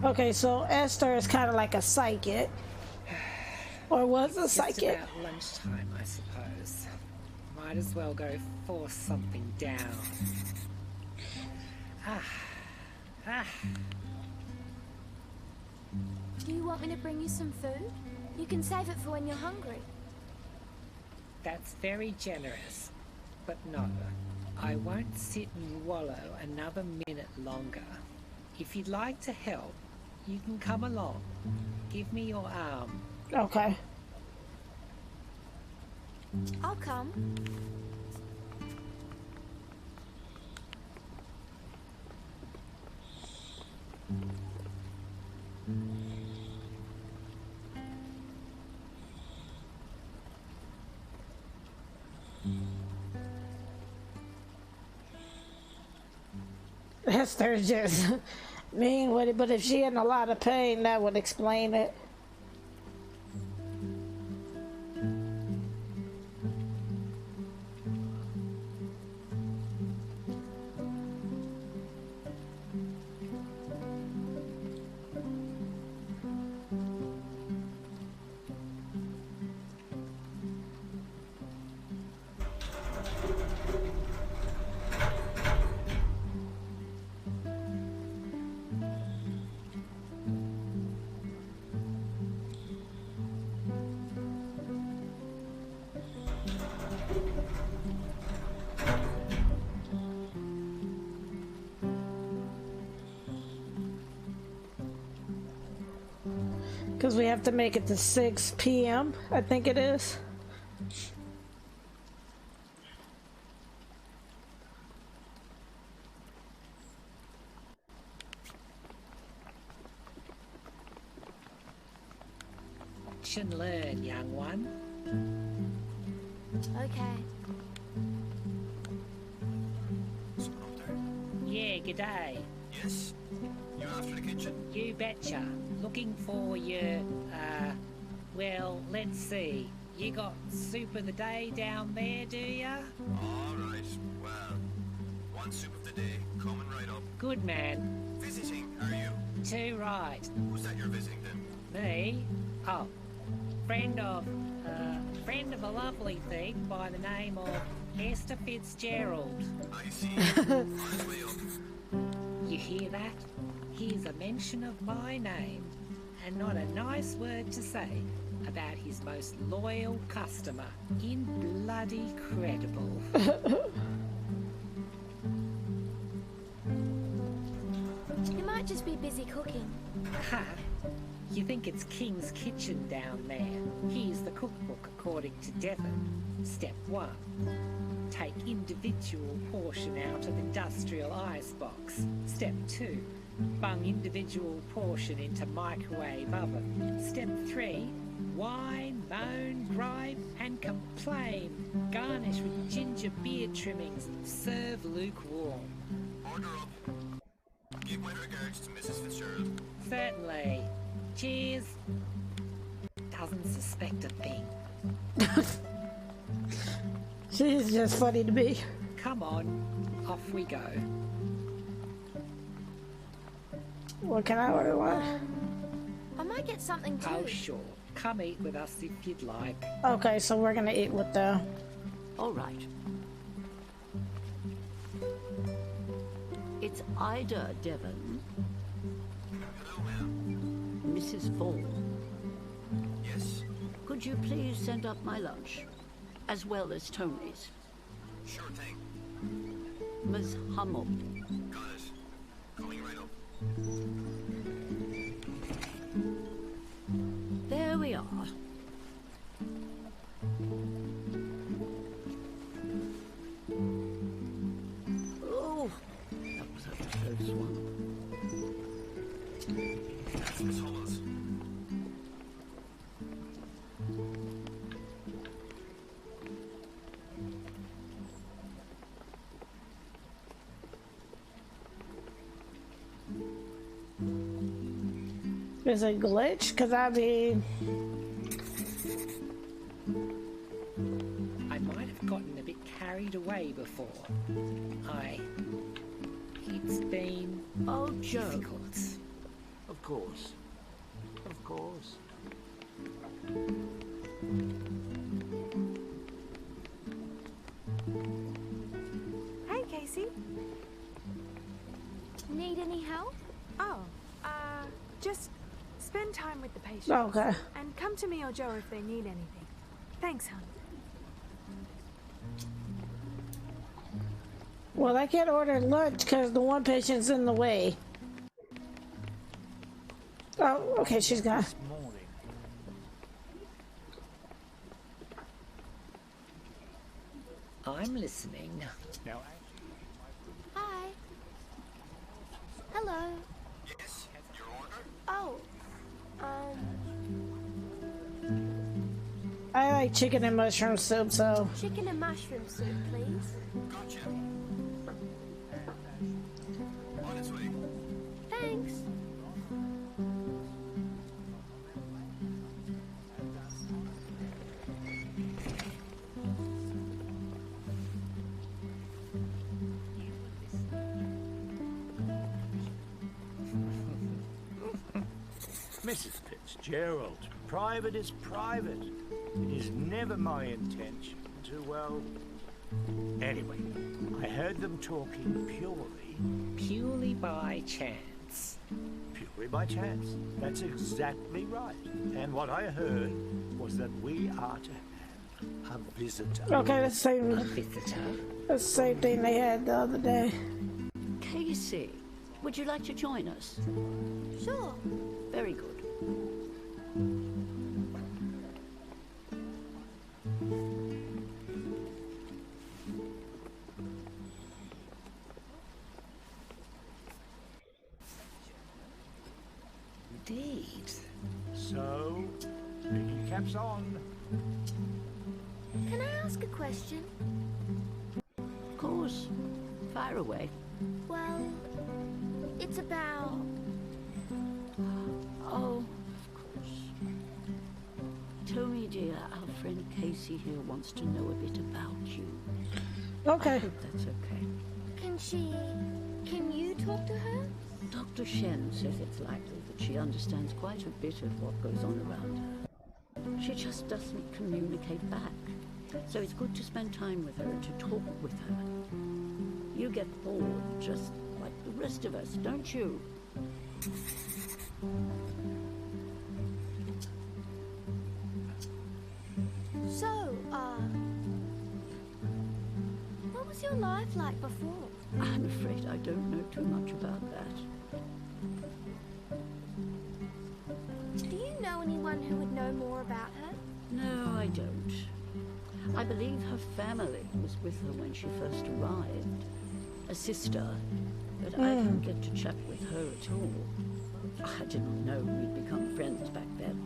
Okay, so Esther is kind of like a psychic. Or was a psychic. Just about lunchtime, I suppose. Might as well go force something down. Do you want me to bring you some food? You can save it for when you're hungry. That's very generous. But no, I won't sit and wallow another minute longer. If you'd like to help, you can come along. Give me your arm. Okay. I'll come. Esther's just mean with it, but if she in a lot of pain, that would explain it. Because we have to make it to 6 p.m., I think it is. Watch and learn, young one. Okay. Yeah, g'day. Yes? You after the kitchen? You betcha. Looking for your, well, let's see. You got soup of the day down there, do ya? All right. Well, one soup of the day. Coming right up. Good man. Visiting, are you? Too right. Who's that you're visiting then? Me? Oh, friend of a lovely thing by the name of Esther Fitzgerald. I see. On his way up. You hear that? Here's a mention of my name, and not a nice word to say about his most loyal customer. In bloody credible. He might just be busy cooking. Ha! You think it's King's Kitchen down there? Here's the cookbook according to Devon. Step 1. Take individual portion out of industrial icebox. Step 2. Bung individual portion into microwave oven. Step 3. Whine, moan, gripe, and complain. Garnish with ginger beer trimmings. Serve lukewarm. Order up. Give my regards to Mrs. Fitzgerald. Certainly. Cheers. Doesn't suspect a thing. She's just funny to me. Come on, off we go. What can I order? What? I might get something too. Oh, sure. Come eat with us if you'd like. Okay, so we're gonna eat with the... All right. It's Ida Devon. Hello, ma'am. Mrs. Fall. Yes. Could you please send up my lunch, as well as Tony's? Sure thing. Ms. Hummel. Got it. Coming right up. There we are. Oh, that was a close one. That's Miss Hummels. Is it a glitch? Because I mean... I might have gotten a bit carried away before. It's been... Oh, Joe. difficult. Of course. Of course. Hey, Casey. Need any help? Oh, just spend time with the patient. Okay. And come to me or Joe if they need anything. Thanks, hon. Well, I can't order lunch because the one patient's in the way. Oh, okay, she's gone. This morning. I'm listening. Now, Hi. Hello. Yes. Your order? Oh, I like chicken and mushroom soup, so... chicken and mushroom soup, please. Gotcha. On its way. Thanks. Mrs. Fitzgerald, private is private. It is never my intention to, well... Anyway, I heard them talking Purely by chance. purely by chance. That's exactly right. And what I heard was that we are to have a visitor. Okay, that's the A same, visitor. that's the same thing they had the other day. Casey, would you like to join us? Sure. Very good. Indeed. So, picking caps on. Can I ask a question? Of course. Fire away. Well, it's about... Oh, of course. Tony, dear, our friend Casey here wants to know a bit about you. I Okay. hope that's okay. Can you talk to her? Dr. Shen says it's likely that she understands quite a bit of what goes on around her. She just doesn't communicate back. So it's good to spend time with her and to talk with her. You get bored just like the rest of us, don't you? So, what was your life like before? I'm afraid I don't know too much about that. Do you know anyone who would know more about her? No, I don't. I believe her family was with her when she first arrived. A sister, but I didn't get to chat with her at all. I didn't know we'd become friends back then.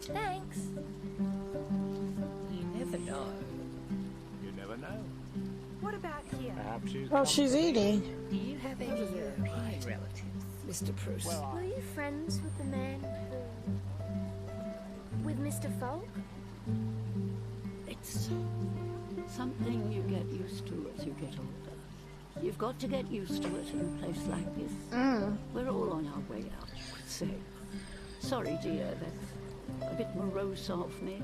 Thanks. You never know. You never know. What about here? Perhaps she's Oh, she's eating. Do you have any European relatives, Mr. Bruce? Were you friends with the man who... with Mr. Folk? It's something you get used to as you get older. You've got to get used to it in a place like this. We're all on our way out, you could say. Sorry, dear, that's a bit morose of me.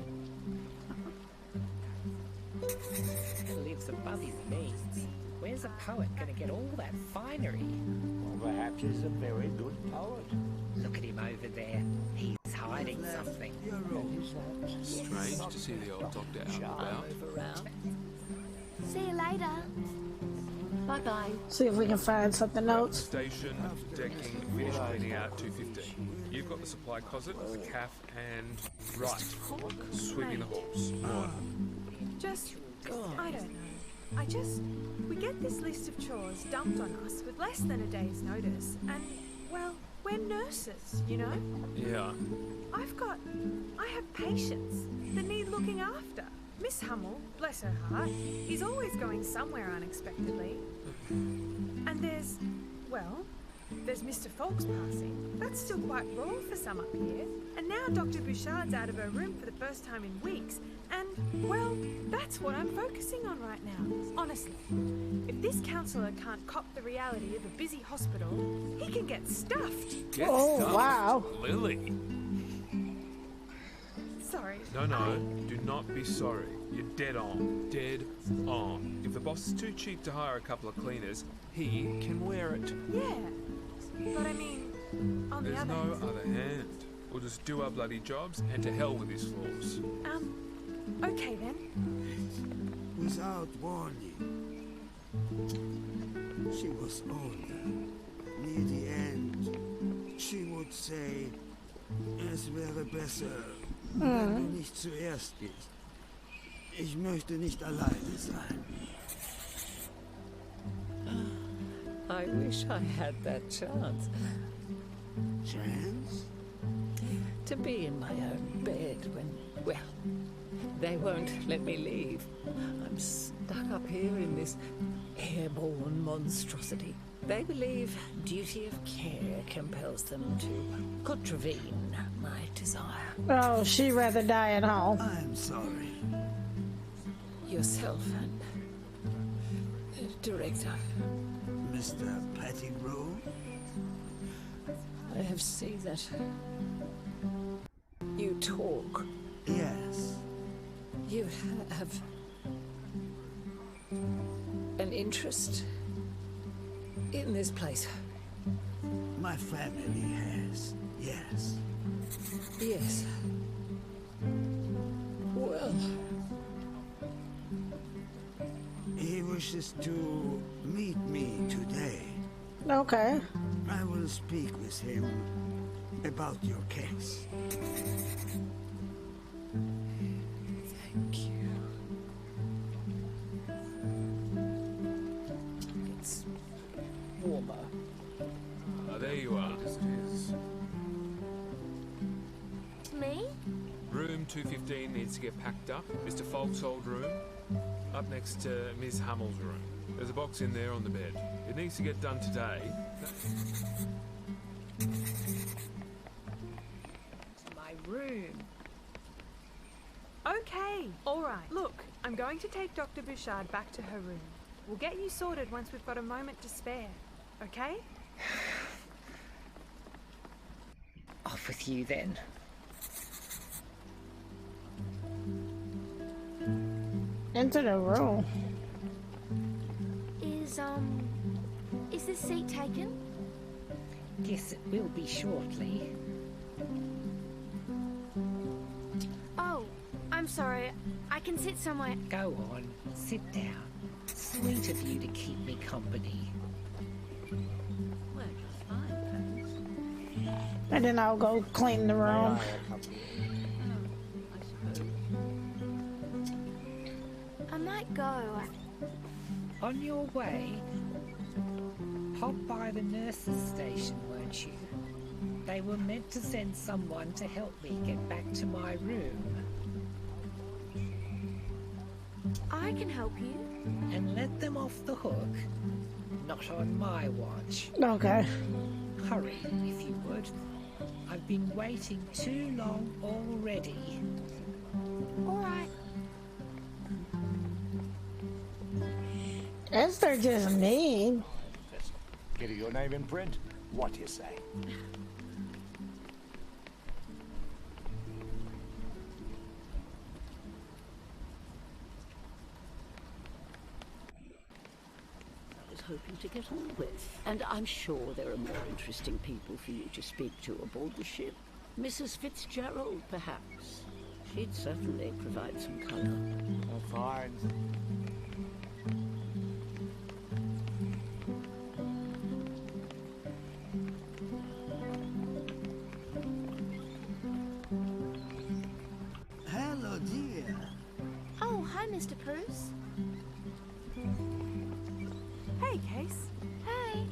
Lives above his means. Where's a poet going to get all that finery? Well, perhaps he's a very good poet. Look at him over there. He's hiding something. Strange to see the old doctor out and about. Move around. See you later. Bye-bye. See if we can find something else. Station, decking, finish cleaning out 2:15. You've got the supply closet, the caff, and right, sweeping the halls. What? Just, I don't know. We get this list of chores dumped on us with less than a day's notice, and, well, we're nurses, you know? Yeah. I have patients that need looking after. Miss Hummel, bless her heart, is always going somewhere unexpectedly. And there's Mr. Folk's passing. That's still quite raw for some up here. And now Dr. Bouchard's out of her room for the first time in weeks. And, well, that's what I'm focusing on right now. Honestly, if this counsellor can't cop the reality of a busy hospital, he can get stuffed. Get Oh, stuffed, wow. Lily. Sorry. No, do not be sorry. You're dead on. Dead on. If the boss is too cheap to hire a couple of cleaners, he can wear it. Yeah. But I mean, on There's the no other other hand. We'll just do our bloody jobs and to hell with his flaws. okay then. Without warning. She was older. Near the end, she would say, es wäre besser, wenn du nicht zuerst gehst. Ich möchte nicht alleine sein. I wish I had that chance. Chance? To be in my own bed when, well, they won't let me leave. I'm stuck up here in this airborne monstrosity. They believe duty of care compels them to contravene my desire. Oh, she'd rather die at home. I'm sorry. Yourself and Director. Mr. Pettigrew? I have seen that you talk. Yes. You have an interest in this place. My family has, yes. Yes. Well, He wishes to meet me today. Okay. I will speak with him about your case. thank you. It's warmer. There you are. Me? Room 215 needs to get packed up. Mr. Falk's old room. Up next to Ms. Hamill's room. There's a box in there on the bed. It needs to get done today. My room. Okay, all right. Look, I'm going to take Dr. Bouchard back to her room. We'll get you sorted once we've got a moment to spare, okay? Off with you then. Into the room. Is this seat taken? Yes, it will be shortly. Oh, I'm sorry. I can sit somewhere. Go on, sit down. Sweet of you to keep me company. Well, just fine, thanks. And then I'll go clean the room. I suppose. go. On your way, pop by the nurse's station, weren't you? They were meant to send someone to help me get back to my room. I can help you. And let them off the hook. Not on my watch. Okay. Hurry, if you would. I've been waiting too long already. All right. Esther just mean. Get your name in print? What do you say? Hoping to get on with. And I'm sure there are more interesting people for you to speak to aboard the ship. Mrs. Fitzgerald, perhaps. She'd certainly provide some colour. Fine. Hello, dear. Oh, hi, Mr. Bruce. Hey, Case. Hey.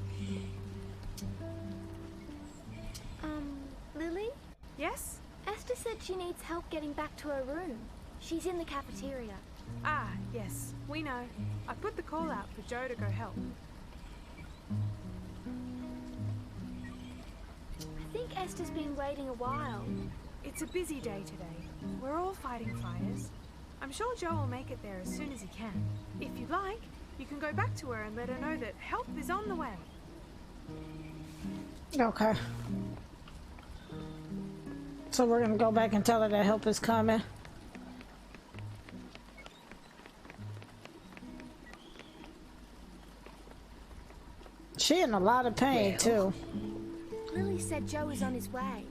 Lily? Yes? Esther said she needs help getting back to her room. She's in the cafeteria. Ah, yes, we know. I put the call out for Joe to go help. I think Esther's been waiting a while. It's a busy day today. We're all fighting fires. I'm sure Joe will make it there as soon as he can. If you'd like, you can go back to her and let her know that help is on the way. Okay. So we're gonna go back and tell her that help is coming. She in a lot of pain, too. Lily said Joe is on his way.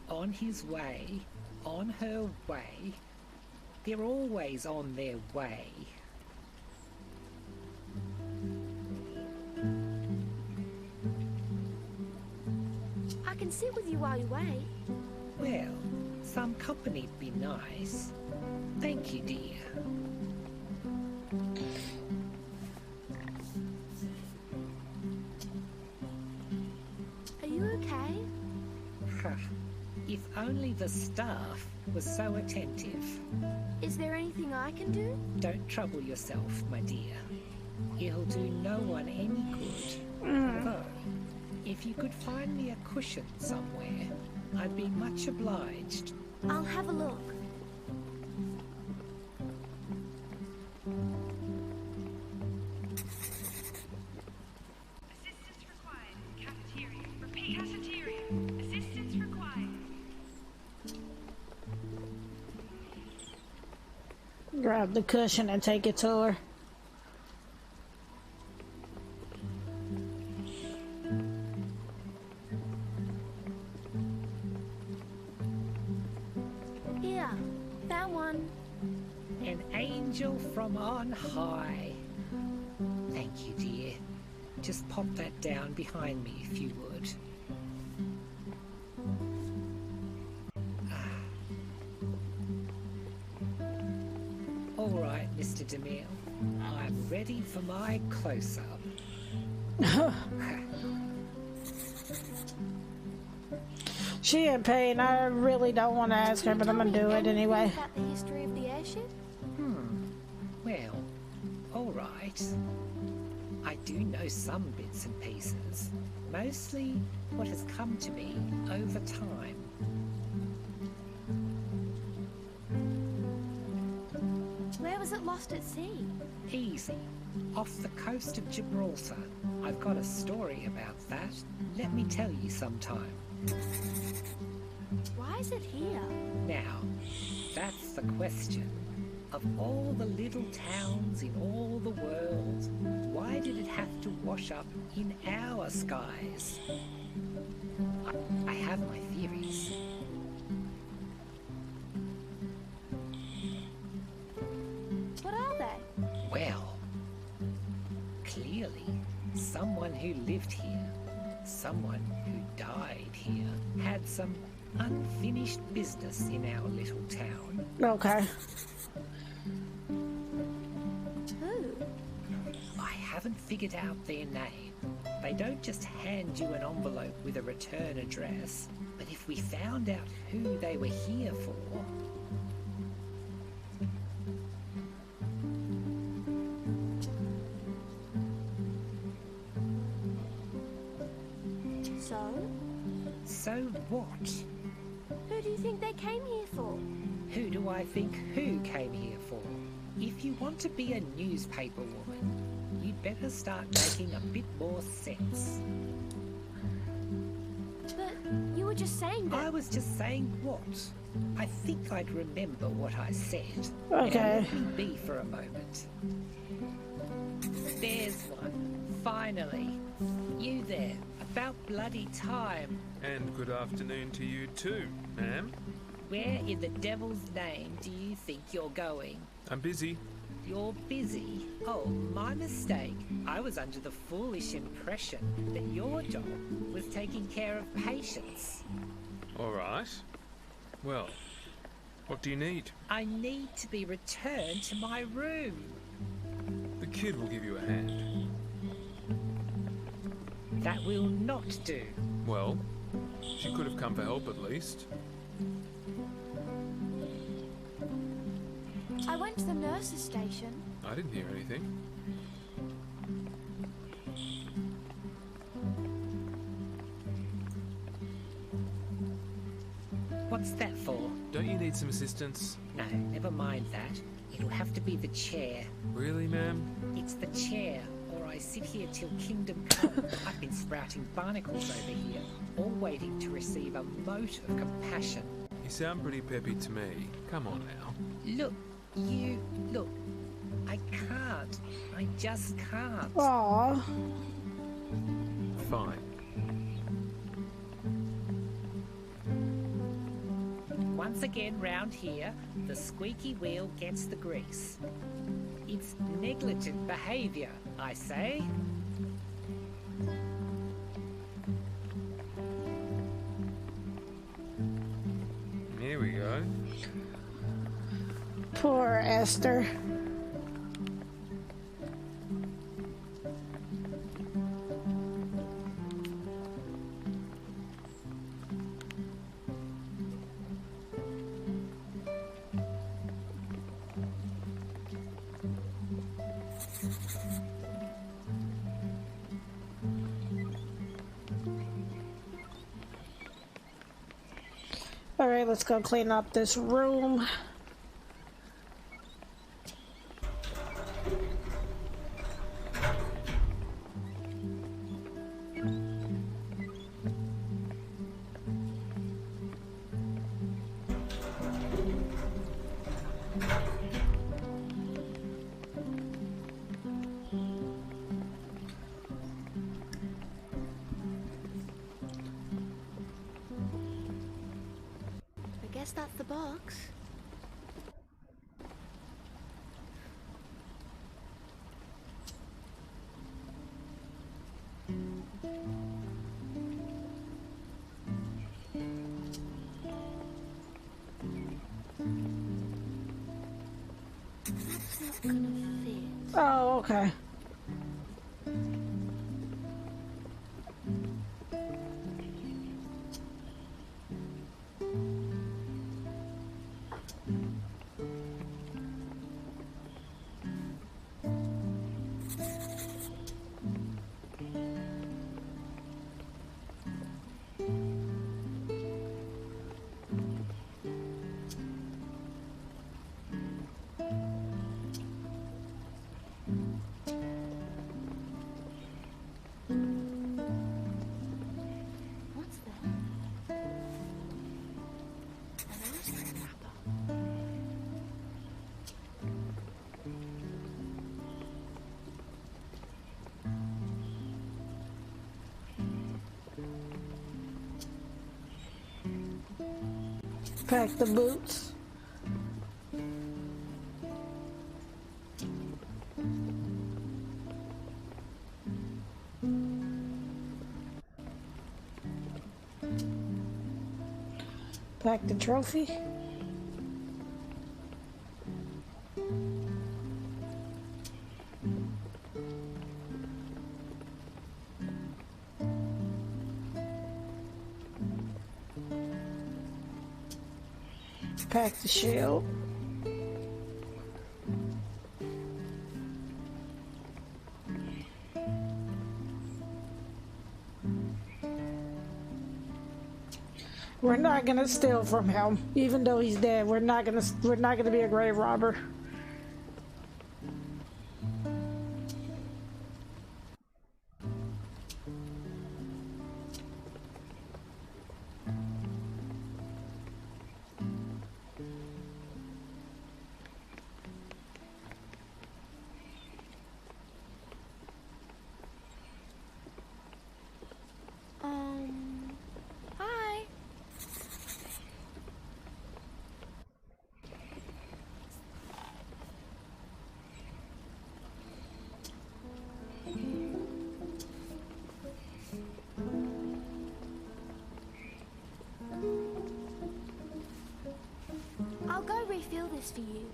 On his way, on her way. They're always on their way. I can sit with you while you wait. Well, some company'd be nice. Thank you, dear. Are you okay? If only the staff was so attentive. Is there anything I can do? Don't trouble yourself, my dear. It'll do no one any good. Though, if you could find me a cushion somewhere, I'd be much obliged. I'll have a look. Assistance required. Cafeteria. Repeat, cafeteria. Assistance required. Grab the cushion and take it to her. Here, found one. An angel from on high. Thank you, dear. Just pop that down behind me if you would. All right, Mr. DeMille. I'm ready for my close-up. She in pain. I really don't want to ask her, but I'm gonna do it anyway. About the history of the airship? Well, all right. I do know some bits and pieces. Mostly what has come to me over time. Where was it lost at sea? Easy. Off the coast of Gibraltar. I've got a story about that. Let me tell you sometime. Why is it here? Now, that's the question. Of all the little towns in all the world, why did it have to wash up in our skies? I have my theories. What are they? Well, clearly, someone who lived here, someone who died here, had some unfinished business in our little town. Okay. haven't figured out their name. They don't just hand you an envelope with a return address, but if we found out who they were here for... So what? Who do you think they came here for? Who do I think who came here for? If you want to be a newspaper woman, you'd better start making a bit more sense. But you were just saying that... I was just saying what? I think I'd remember what I said. Okay. Now let me be for a moment. There's one. Finally. You there. About bloody time. And good afternoon to you too, ma'am. Where in the devil's name do you think you're going? I'm busy. You're busy? Oh, my mistake. I was under the foolish impression that your job was taking care of patients. All right. Well, what do you need? I need to be returned to my room. The kid will give you a hand. That will not do. Well, she could have come for help at least. I went to the nurse's station. I didn't hear anything. What's that for? Don't you need some assistance? No, never mind that. It'll have to be the chair. Really, ma'am? It's the chair, or I sit here till kingdom come. I've been sprouting barnacles over here, all waiting to receive a mote of compassion. You sound pretty peppy to me. Come on now. Look, I can't. I just can't. Aww. Fine. Once again round here, the squeaky wheel gets the grease. It's negligent behaviour, I say. Here we go. Poor Esther. Alright, let's go clean up this room. Guess that's the box. That's not gonna fit. Oh, okay. What's that? An ice wrapper. Pack the boots. Pack the trophy. Pack the shield. We're not gonna steal from him, even though he's dead. We're not gonna be a grave robber. Hi. I'll go refill this for you.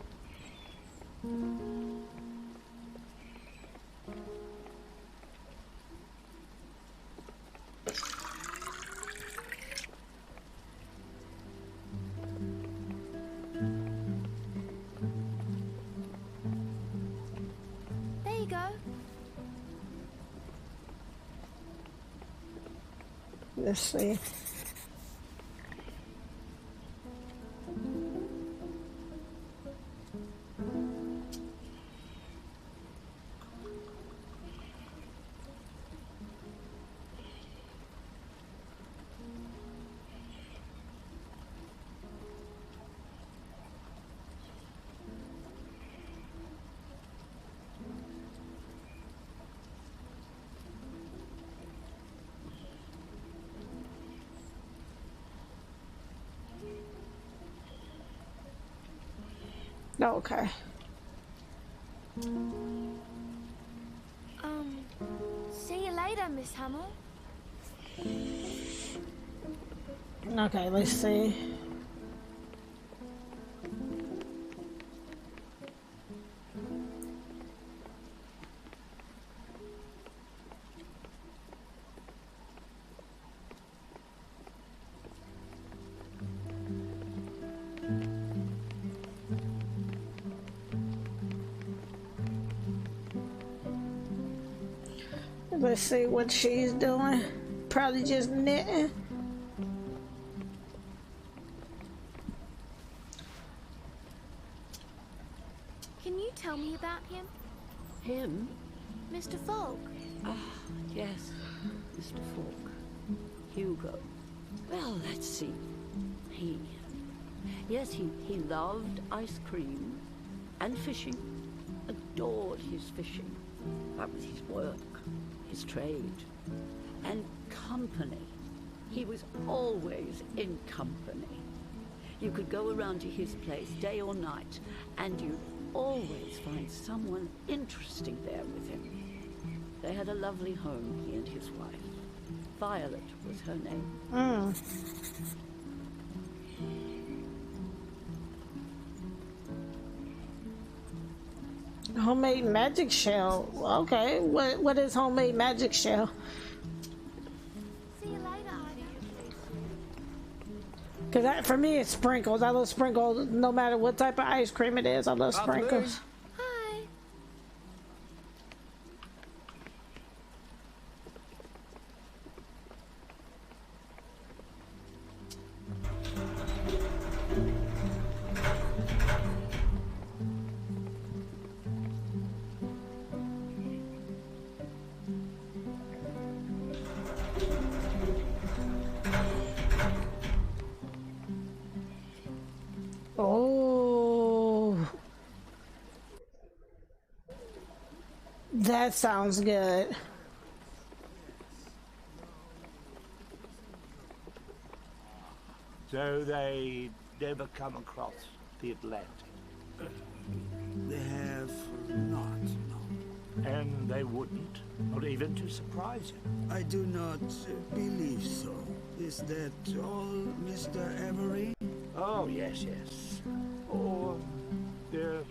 There you go. Let's see. Okay. See you later, Miss Hummel. Okay, let's see. Let's see what she's doing. Probably just knitting. Can you tell me about him? Him? Mr. Falk? Ah, yes, Mr. Falk. Hugo. Well, let's see. He loved ice cream and fishing. Adored his fishing. That was his work, his trade. And company. He was always in company. You could go around to his place day or night, and you'd always find someone interesting there with him. They had a lovely home, he and his wife. Violet was her name. Homemade magic shell. Okay, what is homemade magic shell? See you later, Ida. Because for me, it's sprinkles. I love sprinkles no matter what type of ice cream it is. I love sprinkles. Hi. Oh, that sounds good. So they never come across the Atlantic. They have not, no. And they wouldn't, not even to surprise you. I do not believe so. Is that all, Mr. Avery? Oh, yes, yes. Or there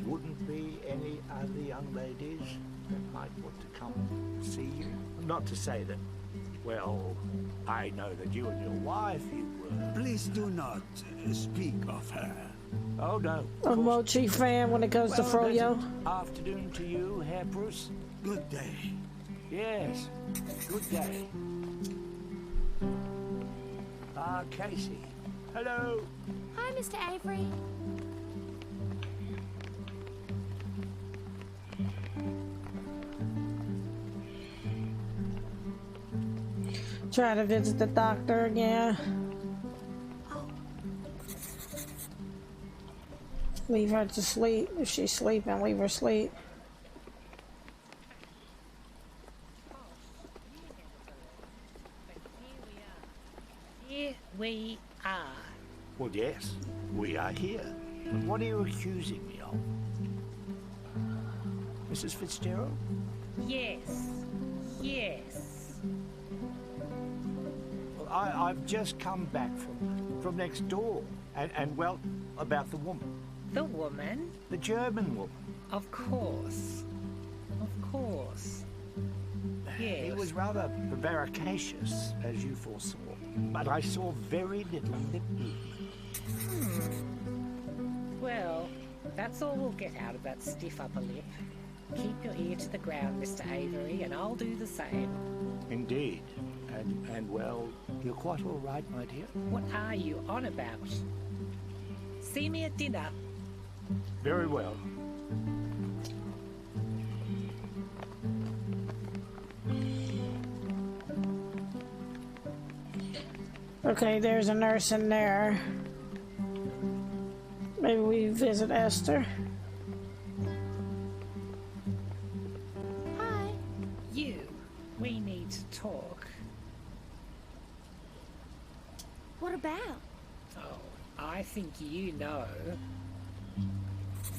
wouldn't be any other young ladies that might want to come see you. Not to say that, well, I know that you and your wife, you Please do not speak of her. Oh, no. A Mochi fan when it comes to Froyo. Afternoon to you, Herr Bruce. Good day. Yes, good day. Ah, Casey. Hello. Hi, Mr. Avery. Try to visit the doctor again. Leave her to sleep. If she's sleeping, leave her sleep. Here we are. Well, yes, we are here. But what are you accusing me of? Mrs. Fitzgerald? Yes. Yes. Well, I've just come back from next door. And, well, about the woman. The woman? The German woman. Of course. Of course. Yes. He was rather prevaricacious, as you foresaw. But I saw very little lip movement. Well, that's all we'll get out of that stiff upper lip. Keep your ear to the ground, Mr. Avery, and I'll do the same. Indeed. And well, you're quite all right, my dear. What are you on about? See me at dinner. Very well. Okay, there's a nurse in there. Maybe we visit Esther. Hi. You. We need to talk. What about? Oh, I think you know.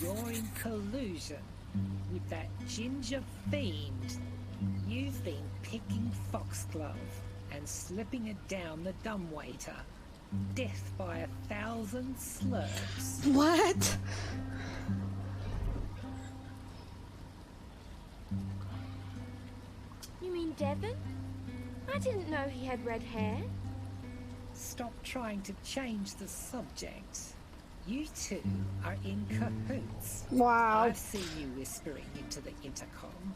You're in collusion with that ginger fiend. You've been picking foxglove and slipping it down the dumbwaiter. Death by 1,000 slurps. What? You mean Devon? I didn't know he had red hair. Stop trying to change the subject. You two are in cahoots. Wow. I've seen you whispering into the intercom.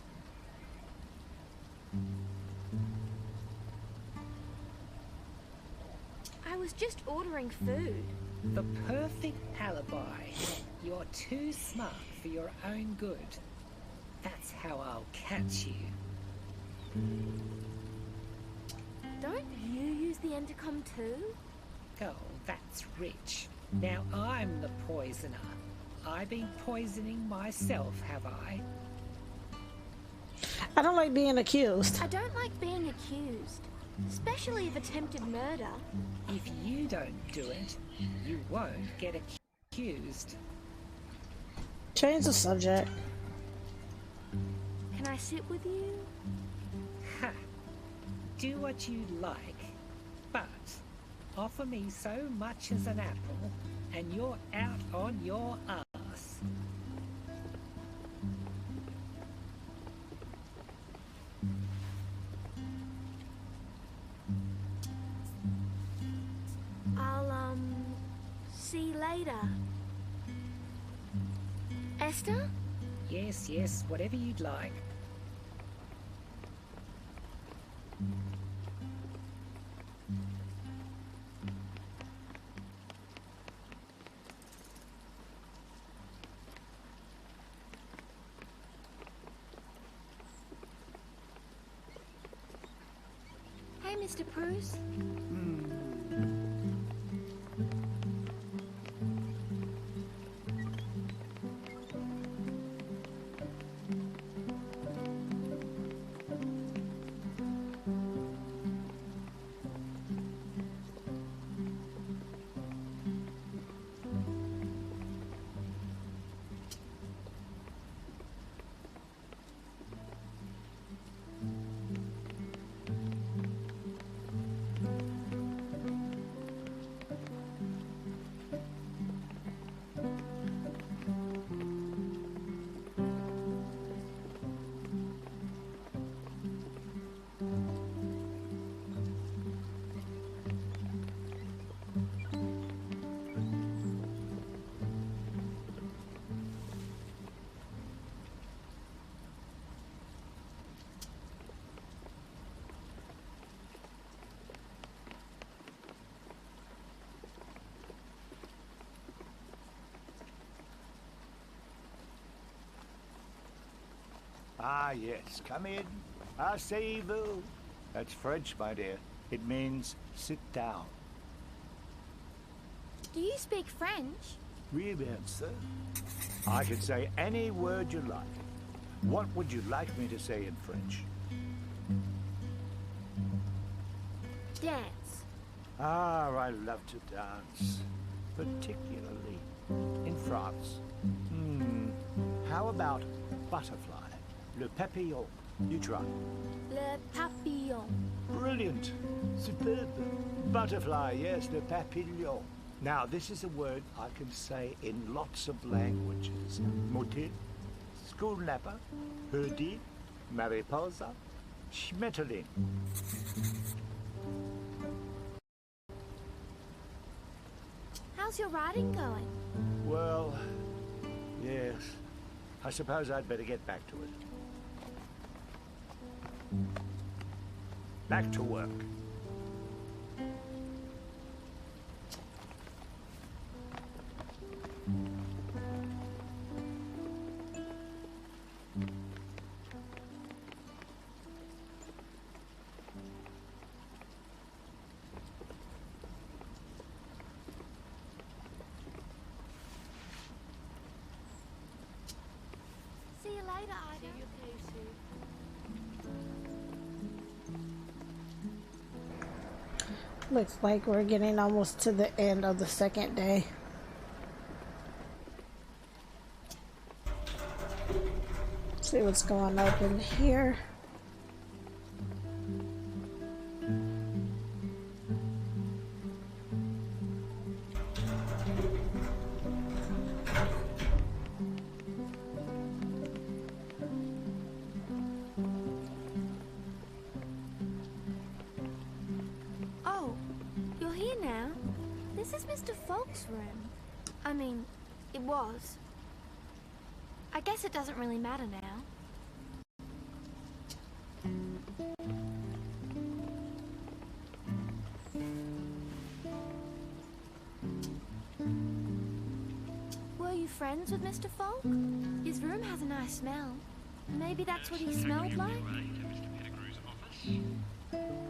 I was just ordering food. The perfect alibi. You're too smart for your own good. That's how I'll catch you. Don't you use the intercom too? Oh, that's rich. Now I'm the poisoner. I've been poisoning myself, have I? I don't like being accused. I don't like being accused, especially of attempted murder. If you don't do it, you won't get accused. Change the subject. Can I sit with you? Ha! Do what you like, but offer me so much as an apple, and you're out on your ass. I'll, see you later. Esther? Yes, yes, whatever you'd like. Hey, Mr. Bruce. Ah, yes, come in. Asseyez-vous. That's French, my dear. It means sit down. Do you speak French? Oui, bien sûr. I can say any word you like. What would you like me to say in French? Dance. Ah, I love to dance. Particularly in France. How about butterfly? Le papillon. You try. Le papillon. Brilliant. Superb. Butterfly, yes, le papillon. Now, this is a word I can say in lots of languages. Motif, schoolnapper, hoodie, mariposa, schmetterling. How's your writing going? Well, yes. I suppose I'd better get back to it. Back to work. See you later, Ida. Looks like we're getting almost to the end of the second day. See what's going up in here. Oh, you're here now? This is Mr. Falk's room. I mean, it was. I guess it doesn't really matter now. Were you friends with Mr. Falk? His room has a nice smell. Maybe that's what he smelled like?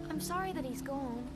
I'm sorry that he's gone.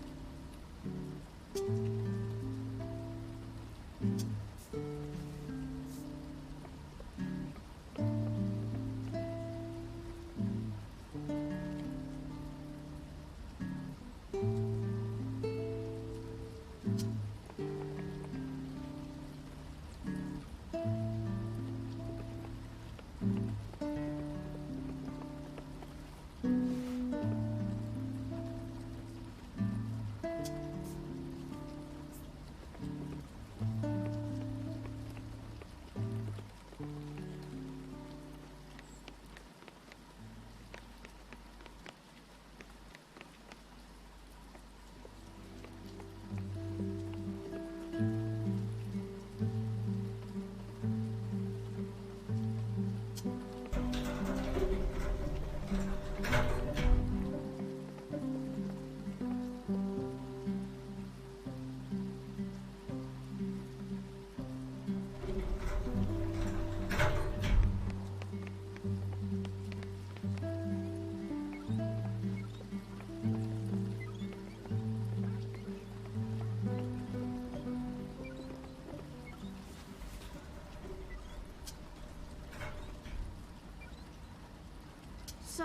So,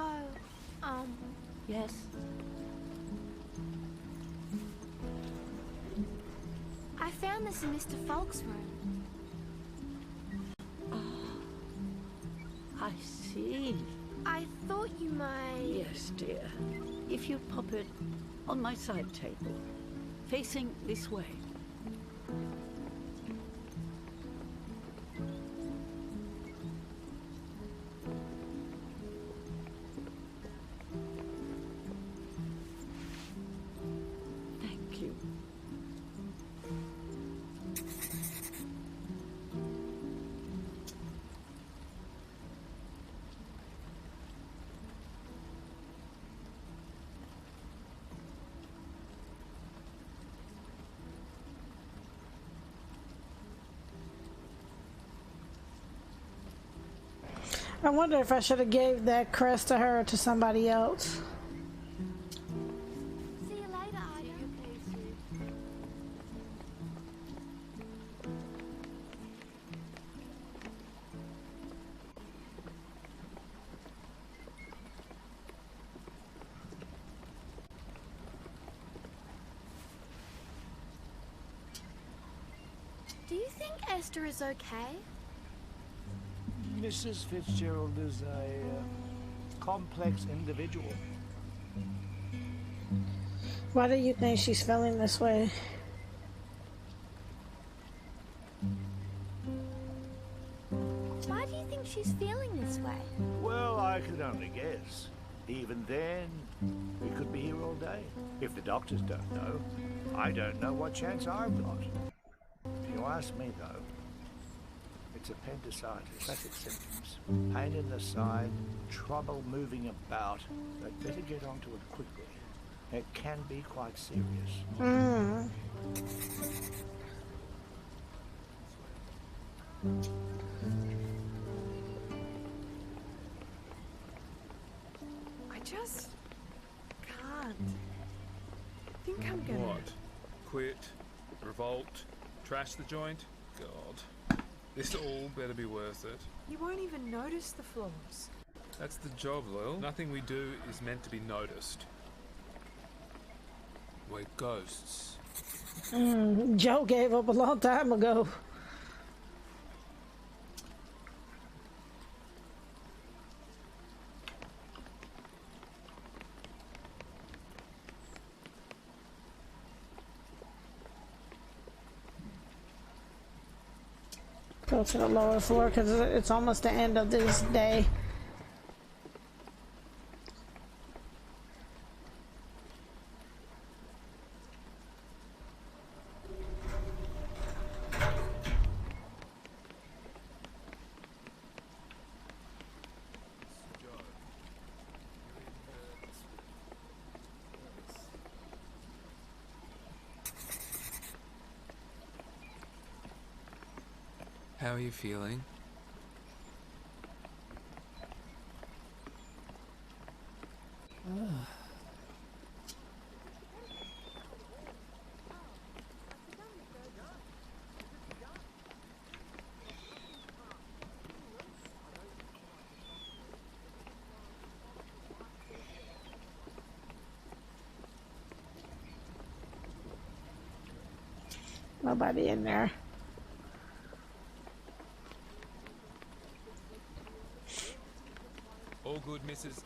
Yes? I found this in Mr. Falk's room. I see. I thought you might... Yes, dear. If you'd pop it on my side table, facing this way. Thank you. I wonder if I should have gave that crest to her or to somebody else. See you later, Ida. Do you think Esther is okay? Mrs. Fitzgerald is a complex individual. Why do you think she's feeling this way? Why do you think she's feeling this way? Well, I can only guess. Even then, we could be here all day. If the doctors don't know, I don't know what chance I've got. If you ask me, though, it's appendicitis. Classic symptoms. Pain in the side, trouble moving about. They'd better get onto it quickly. It can be quite serious. I just can't. I think I'm gonna. What? Quit? Revolt? Trash the joint? God. This all better be worth it. You won't even notice the flaws. That's the job, Lil. Nothing we do is meant to be noticed. We're ghosts. Joe gave up a long time ago. Go to the lower floor because it's almost the end of this day. How are you feeling? Nobody in there. All good, Mrs.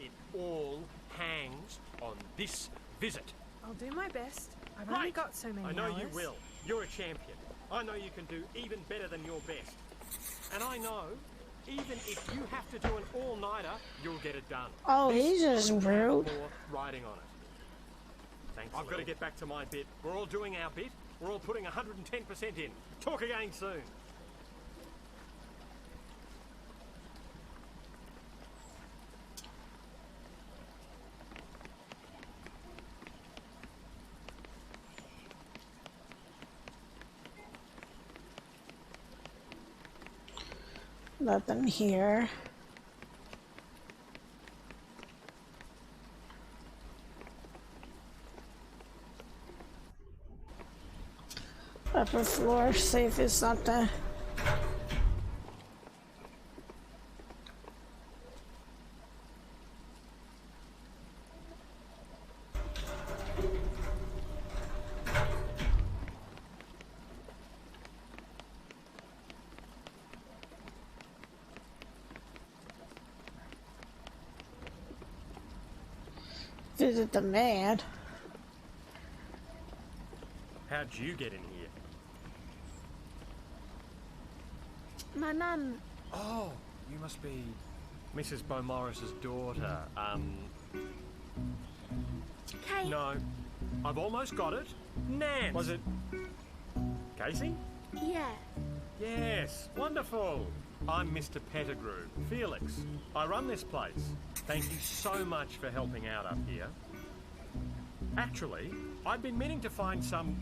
It all hangs on this visit. I'll do my best. I've only Right. got so many I know you hours. will. You're a champion. I know you can do even better than your best. And I know, even if you have to do an all-nighter, you'll get it done. Oh, he's just Couldn't have rude. more riding on it. Thanks. I've got to get back to my bit. We're all doing our bit. We're all putting 110% in. Talk again soon. Nothing here. Upper floor, see if it's something. Visit the man. How'd you get in here? My mum. Oh, you must be Mrs. Beaumaris's daughter. Kate. No. I've almost got it. Nan. Was it Casey? Yeah. Yes. Wonderful. I'm Mr. Pettigrew, Felix. I run this place. Thank you so much for helping out up here. Actually, I've been meaning to find some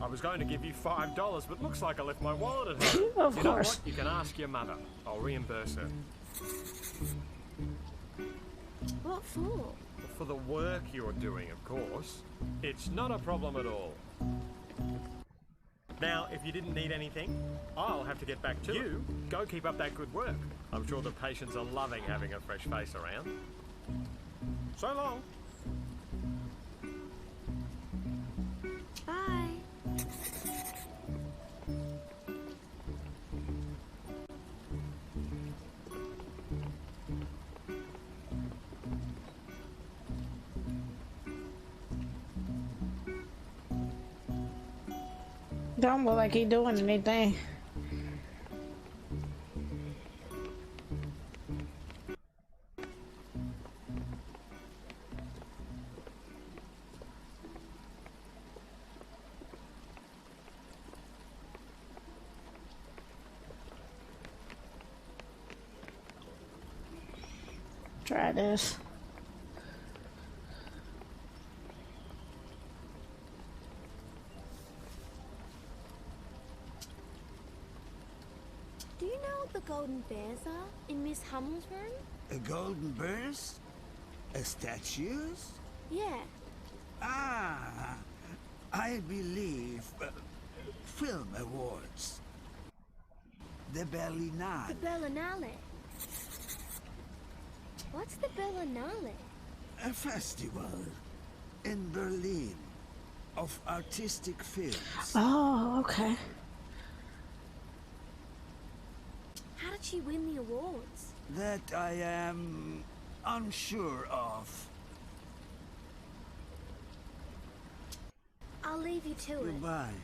I was going to give you $5, but looks like I left my wallet at home. Of You know course. what? You can ask your mother. I'll reimburse her. What for? For the work you're doing, of course. It's not a problem at all. Now, if you didn't need anything, I'll have to get back to you. Go keep up that good work. I'm sure the patients are loving having a fresh face around. So long. Bye. Don't look like he doing anything. Try this. Do you know what the golden bears are in Miss Hummel's room? A golden burst? A statues? Yeah. Ah, I believe film awards. The Berlinale. The Berlinale. What's the Berlinale? A festival in Berlin of artistic films. Oh, okay. How did she win the awards? That I am unsure of. I'll leave you to it. Goodbye,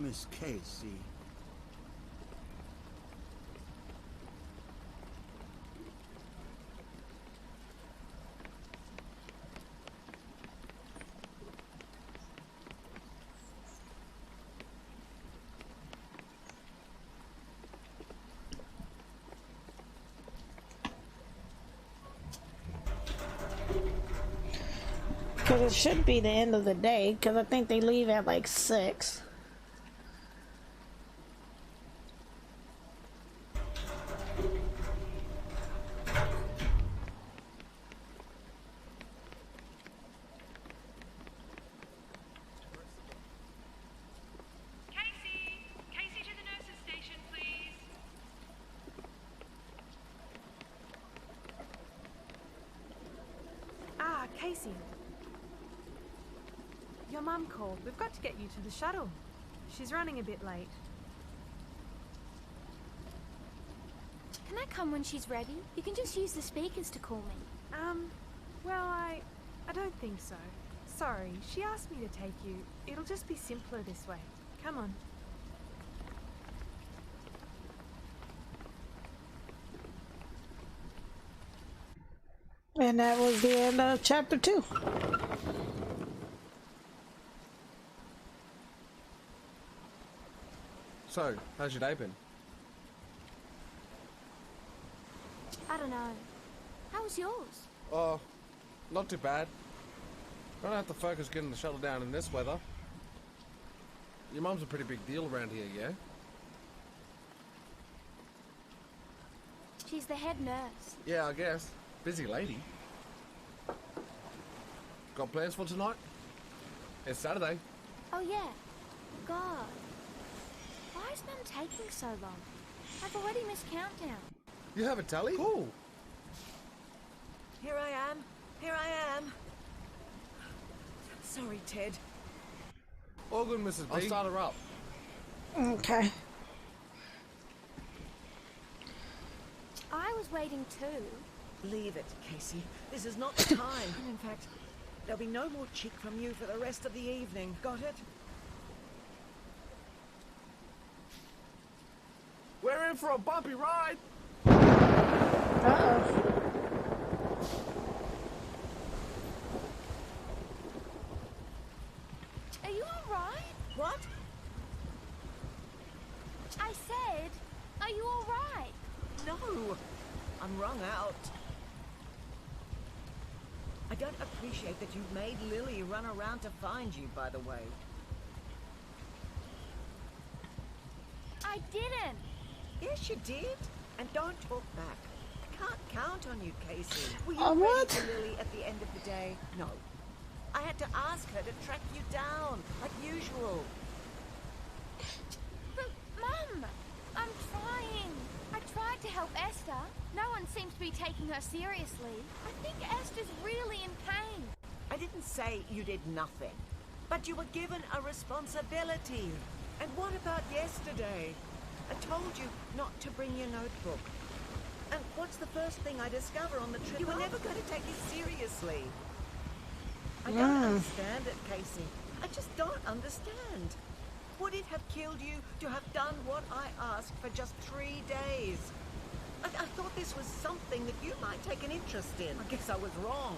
Miss Casey. Because it should be the end of the day, because I think they leave at like 6. Casey to the nurse's station, please. Ah, Casey. Your mum called. We've got to get you to the shuttle. She's running a bit late. Can I come when she's ready? You can just use the speakers to call me. Well, I don't think so. Sorry, she asked me to take you. It'll just be simpler this way. Come on. And that was the end of chapter 2. So, how's your day been? I don't know. How was yours? Oh, not too bad. Don't have to focus getting the shuttle down in this weather. Your mum's a pretty big deal around here, yeah? She's the head nurse. Yeah, I guess. Busy lady. Got plans for tonight? It's Saturday. Oh yeah. God. Why is Mum taking so long? I've already missed countdown. You have a tally? Cool. Here I am. Here I am. Sorry, Ted. All good, Mrs. B. I'll start her up. Okay. I was waiting too. Leave it, Casey. This is not the time. In fact, there'll be no more chick from you for the rest of the evening. Got it? We're in for a bumpy ride. Uh-oh. Are you alright? What? I said, are you alright? No. I'm wrung out. I don't appreciate that you made Lily run around to find you, by the way. I didn't. Yes, you did. And don't talk back. I can't count on you, Casey. Were you What? ready for Lily at the end of the day? No. I had to ask her to track you down, like usual. But, Mum, I'm trying. I tried to help Esther. No one seems to be taking her seriously. I think Esther's really in pain. I didn't say you did nothing, but you were given a responsibility. And what about yesterday? I told you not to bring your notebook. And what's the first thing I discover on the trip? You were never going to take it seriously. I don't understand it, Casey. I just don't understand. Would it have killed you to have done what I asked for just 3 days? I thought this was something that you might take an interest in. I guess I was wrong.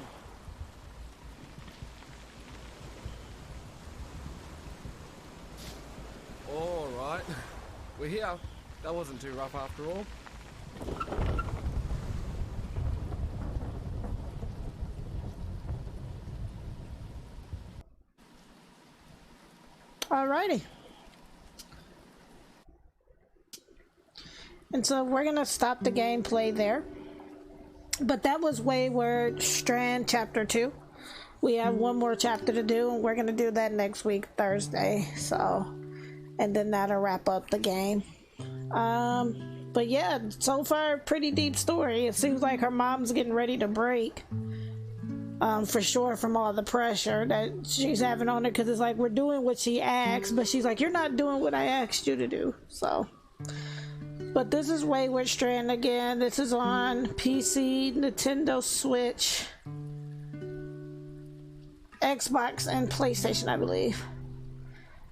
All right. We're here. That wasn't too rough after all. Alrighty. And so we're gonna stop the gameplay there. But that was Wayward Strand Chapter 2. We have one more chapter to do, and we're gonna do that next week, Thursday. So, and then that'll wrap up the game. But yeah, so far, pretty deep story. It seems like her mom's getting ready to break. For sure, from all the pressure that she's having on her, because it's like we're doing what she asks, but she's like, you're not doing what I asked you to do. So, but this is Wayward Strand again. This is on PC, Nintendo Switch, Xbox, and PlayStation, I believe.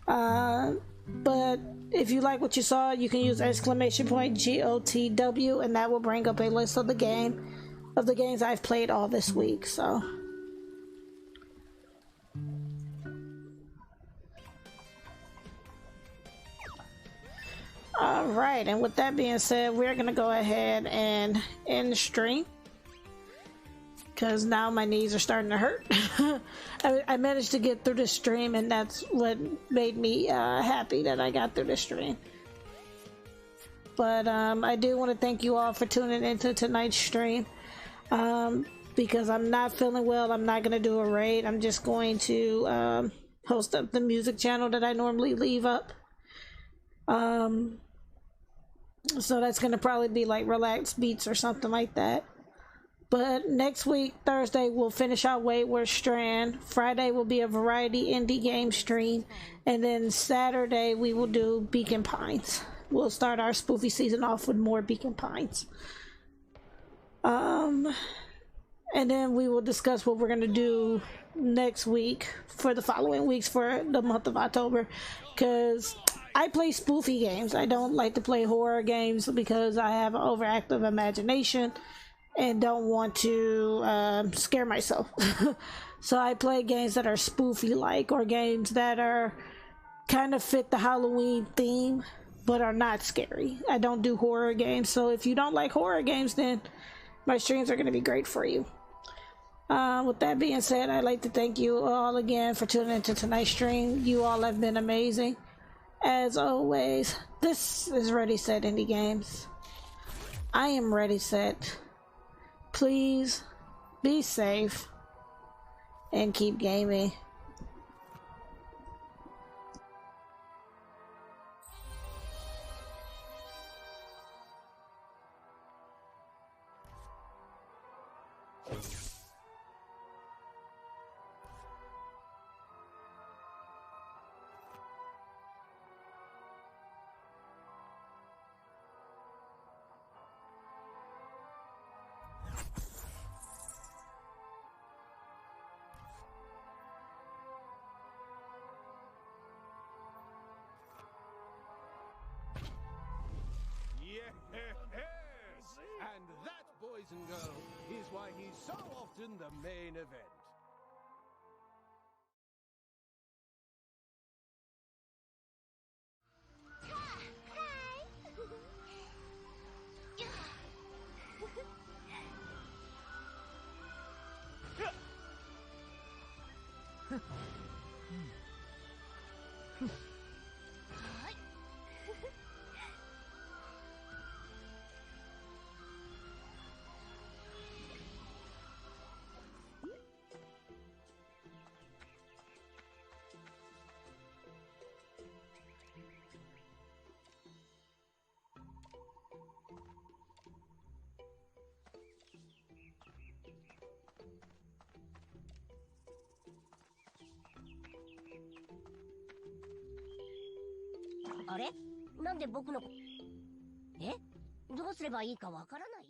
But if you like what you saw, you can use !GOTW, and that will bring up a list of the games I've played all this week. So all right, and with that being said, we're gonna go ahead and end the stream because now my knees are starting to hurt. I managed to get through the stream, and that's what made me happy that I got through the stream. But I do want to thank you all for tuning into tonight's stream. Because I'm not feeling well, I'm not going to do a raid. I'm just going to post up the music channel that I normally leave up. So that's going to probably be like relaxed beats or something like that. But next week, Thursday, we'll finish our Wayward Strand. Friday will be a variety indie game stream. And then Saturday, we will do Beacon Pines. We'll start our spoofy season off with more Beacon Pines. And then we will discuss what we're going to do next week for the following weeks for the month of October. Because I play spoofy games. I don't like to play horror games because I have an overactive imagination and don't want to scare myself. So I play games that are spoofy-like, or games that are kind of fit the Halloween theme but are not scary. I don't do horror games, so if you don't like horror games, then my streams are going to be great for you. With that being said, I'd like to thank you all again for tuning into tonight's stream. You all have been amazing. As always, this is Ready Set Indie Games. I am Ready Set. Please be safe and keep gaming. And that, boys and girls, is why he's so often the main event. あれなんで僕のえどうすればいいかわからない